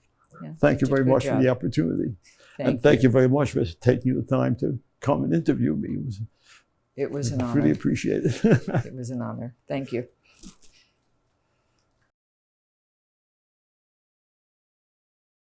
Speaker 1: Yeah,
Speaker 2: thank you very much for the opportunity, and thank you very much for taking the time to come and interview me.
Speaker 1: It was an honor.
Speaker 2: Really appreciate it.
Speaker 1: It was an honor. Thank you.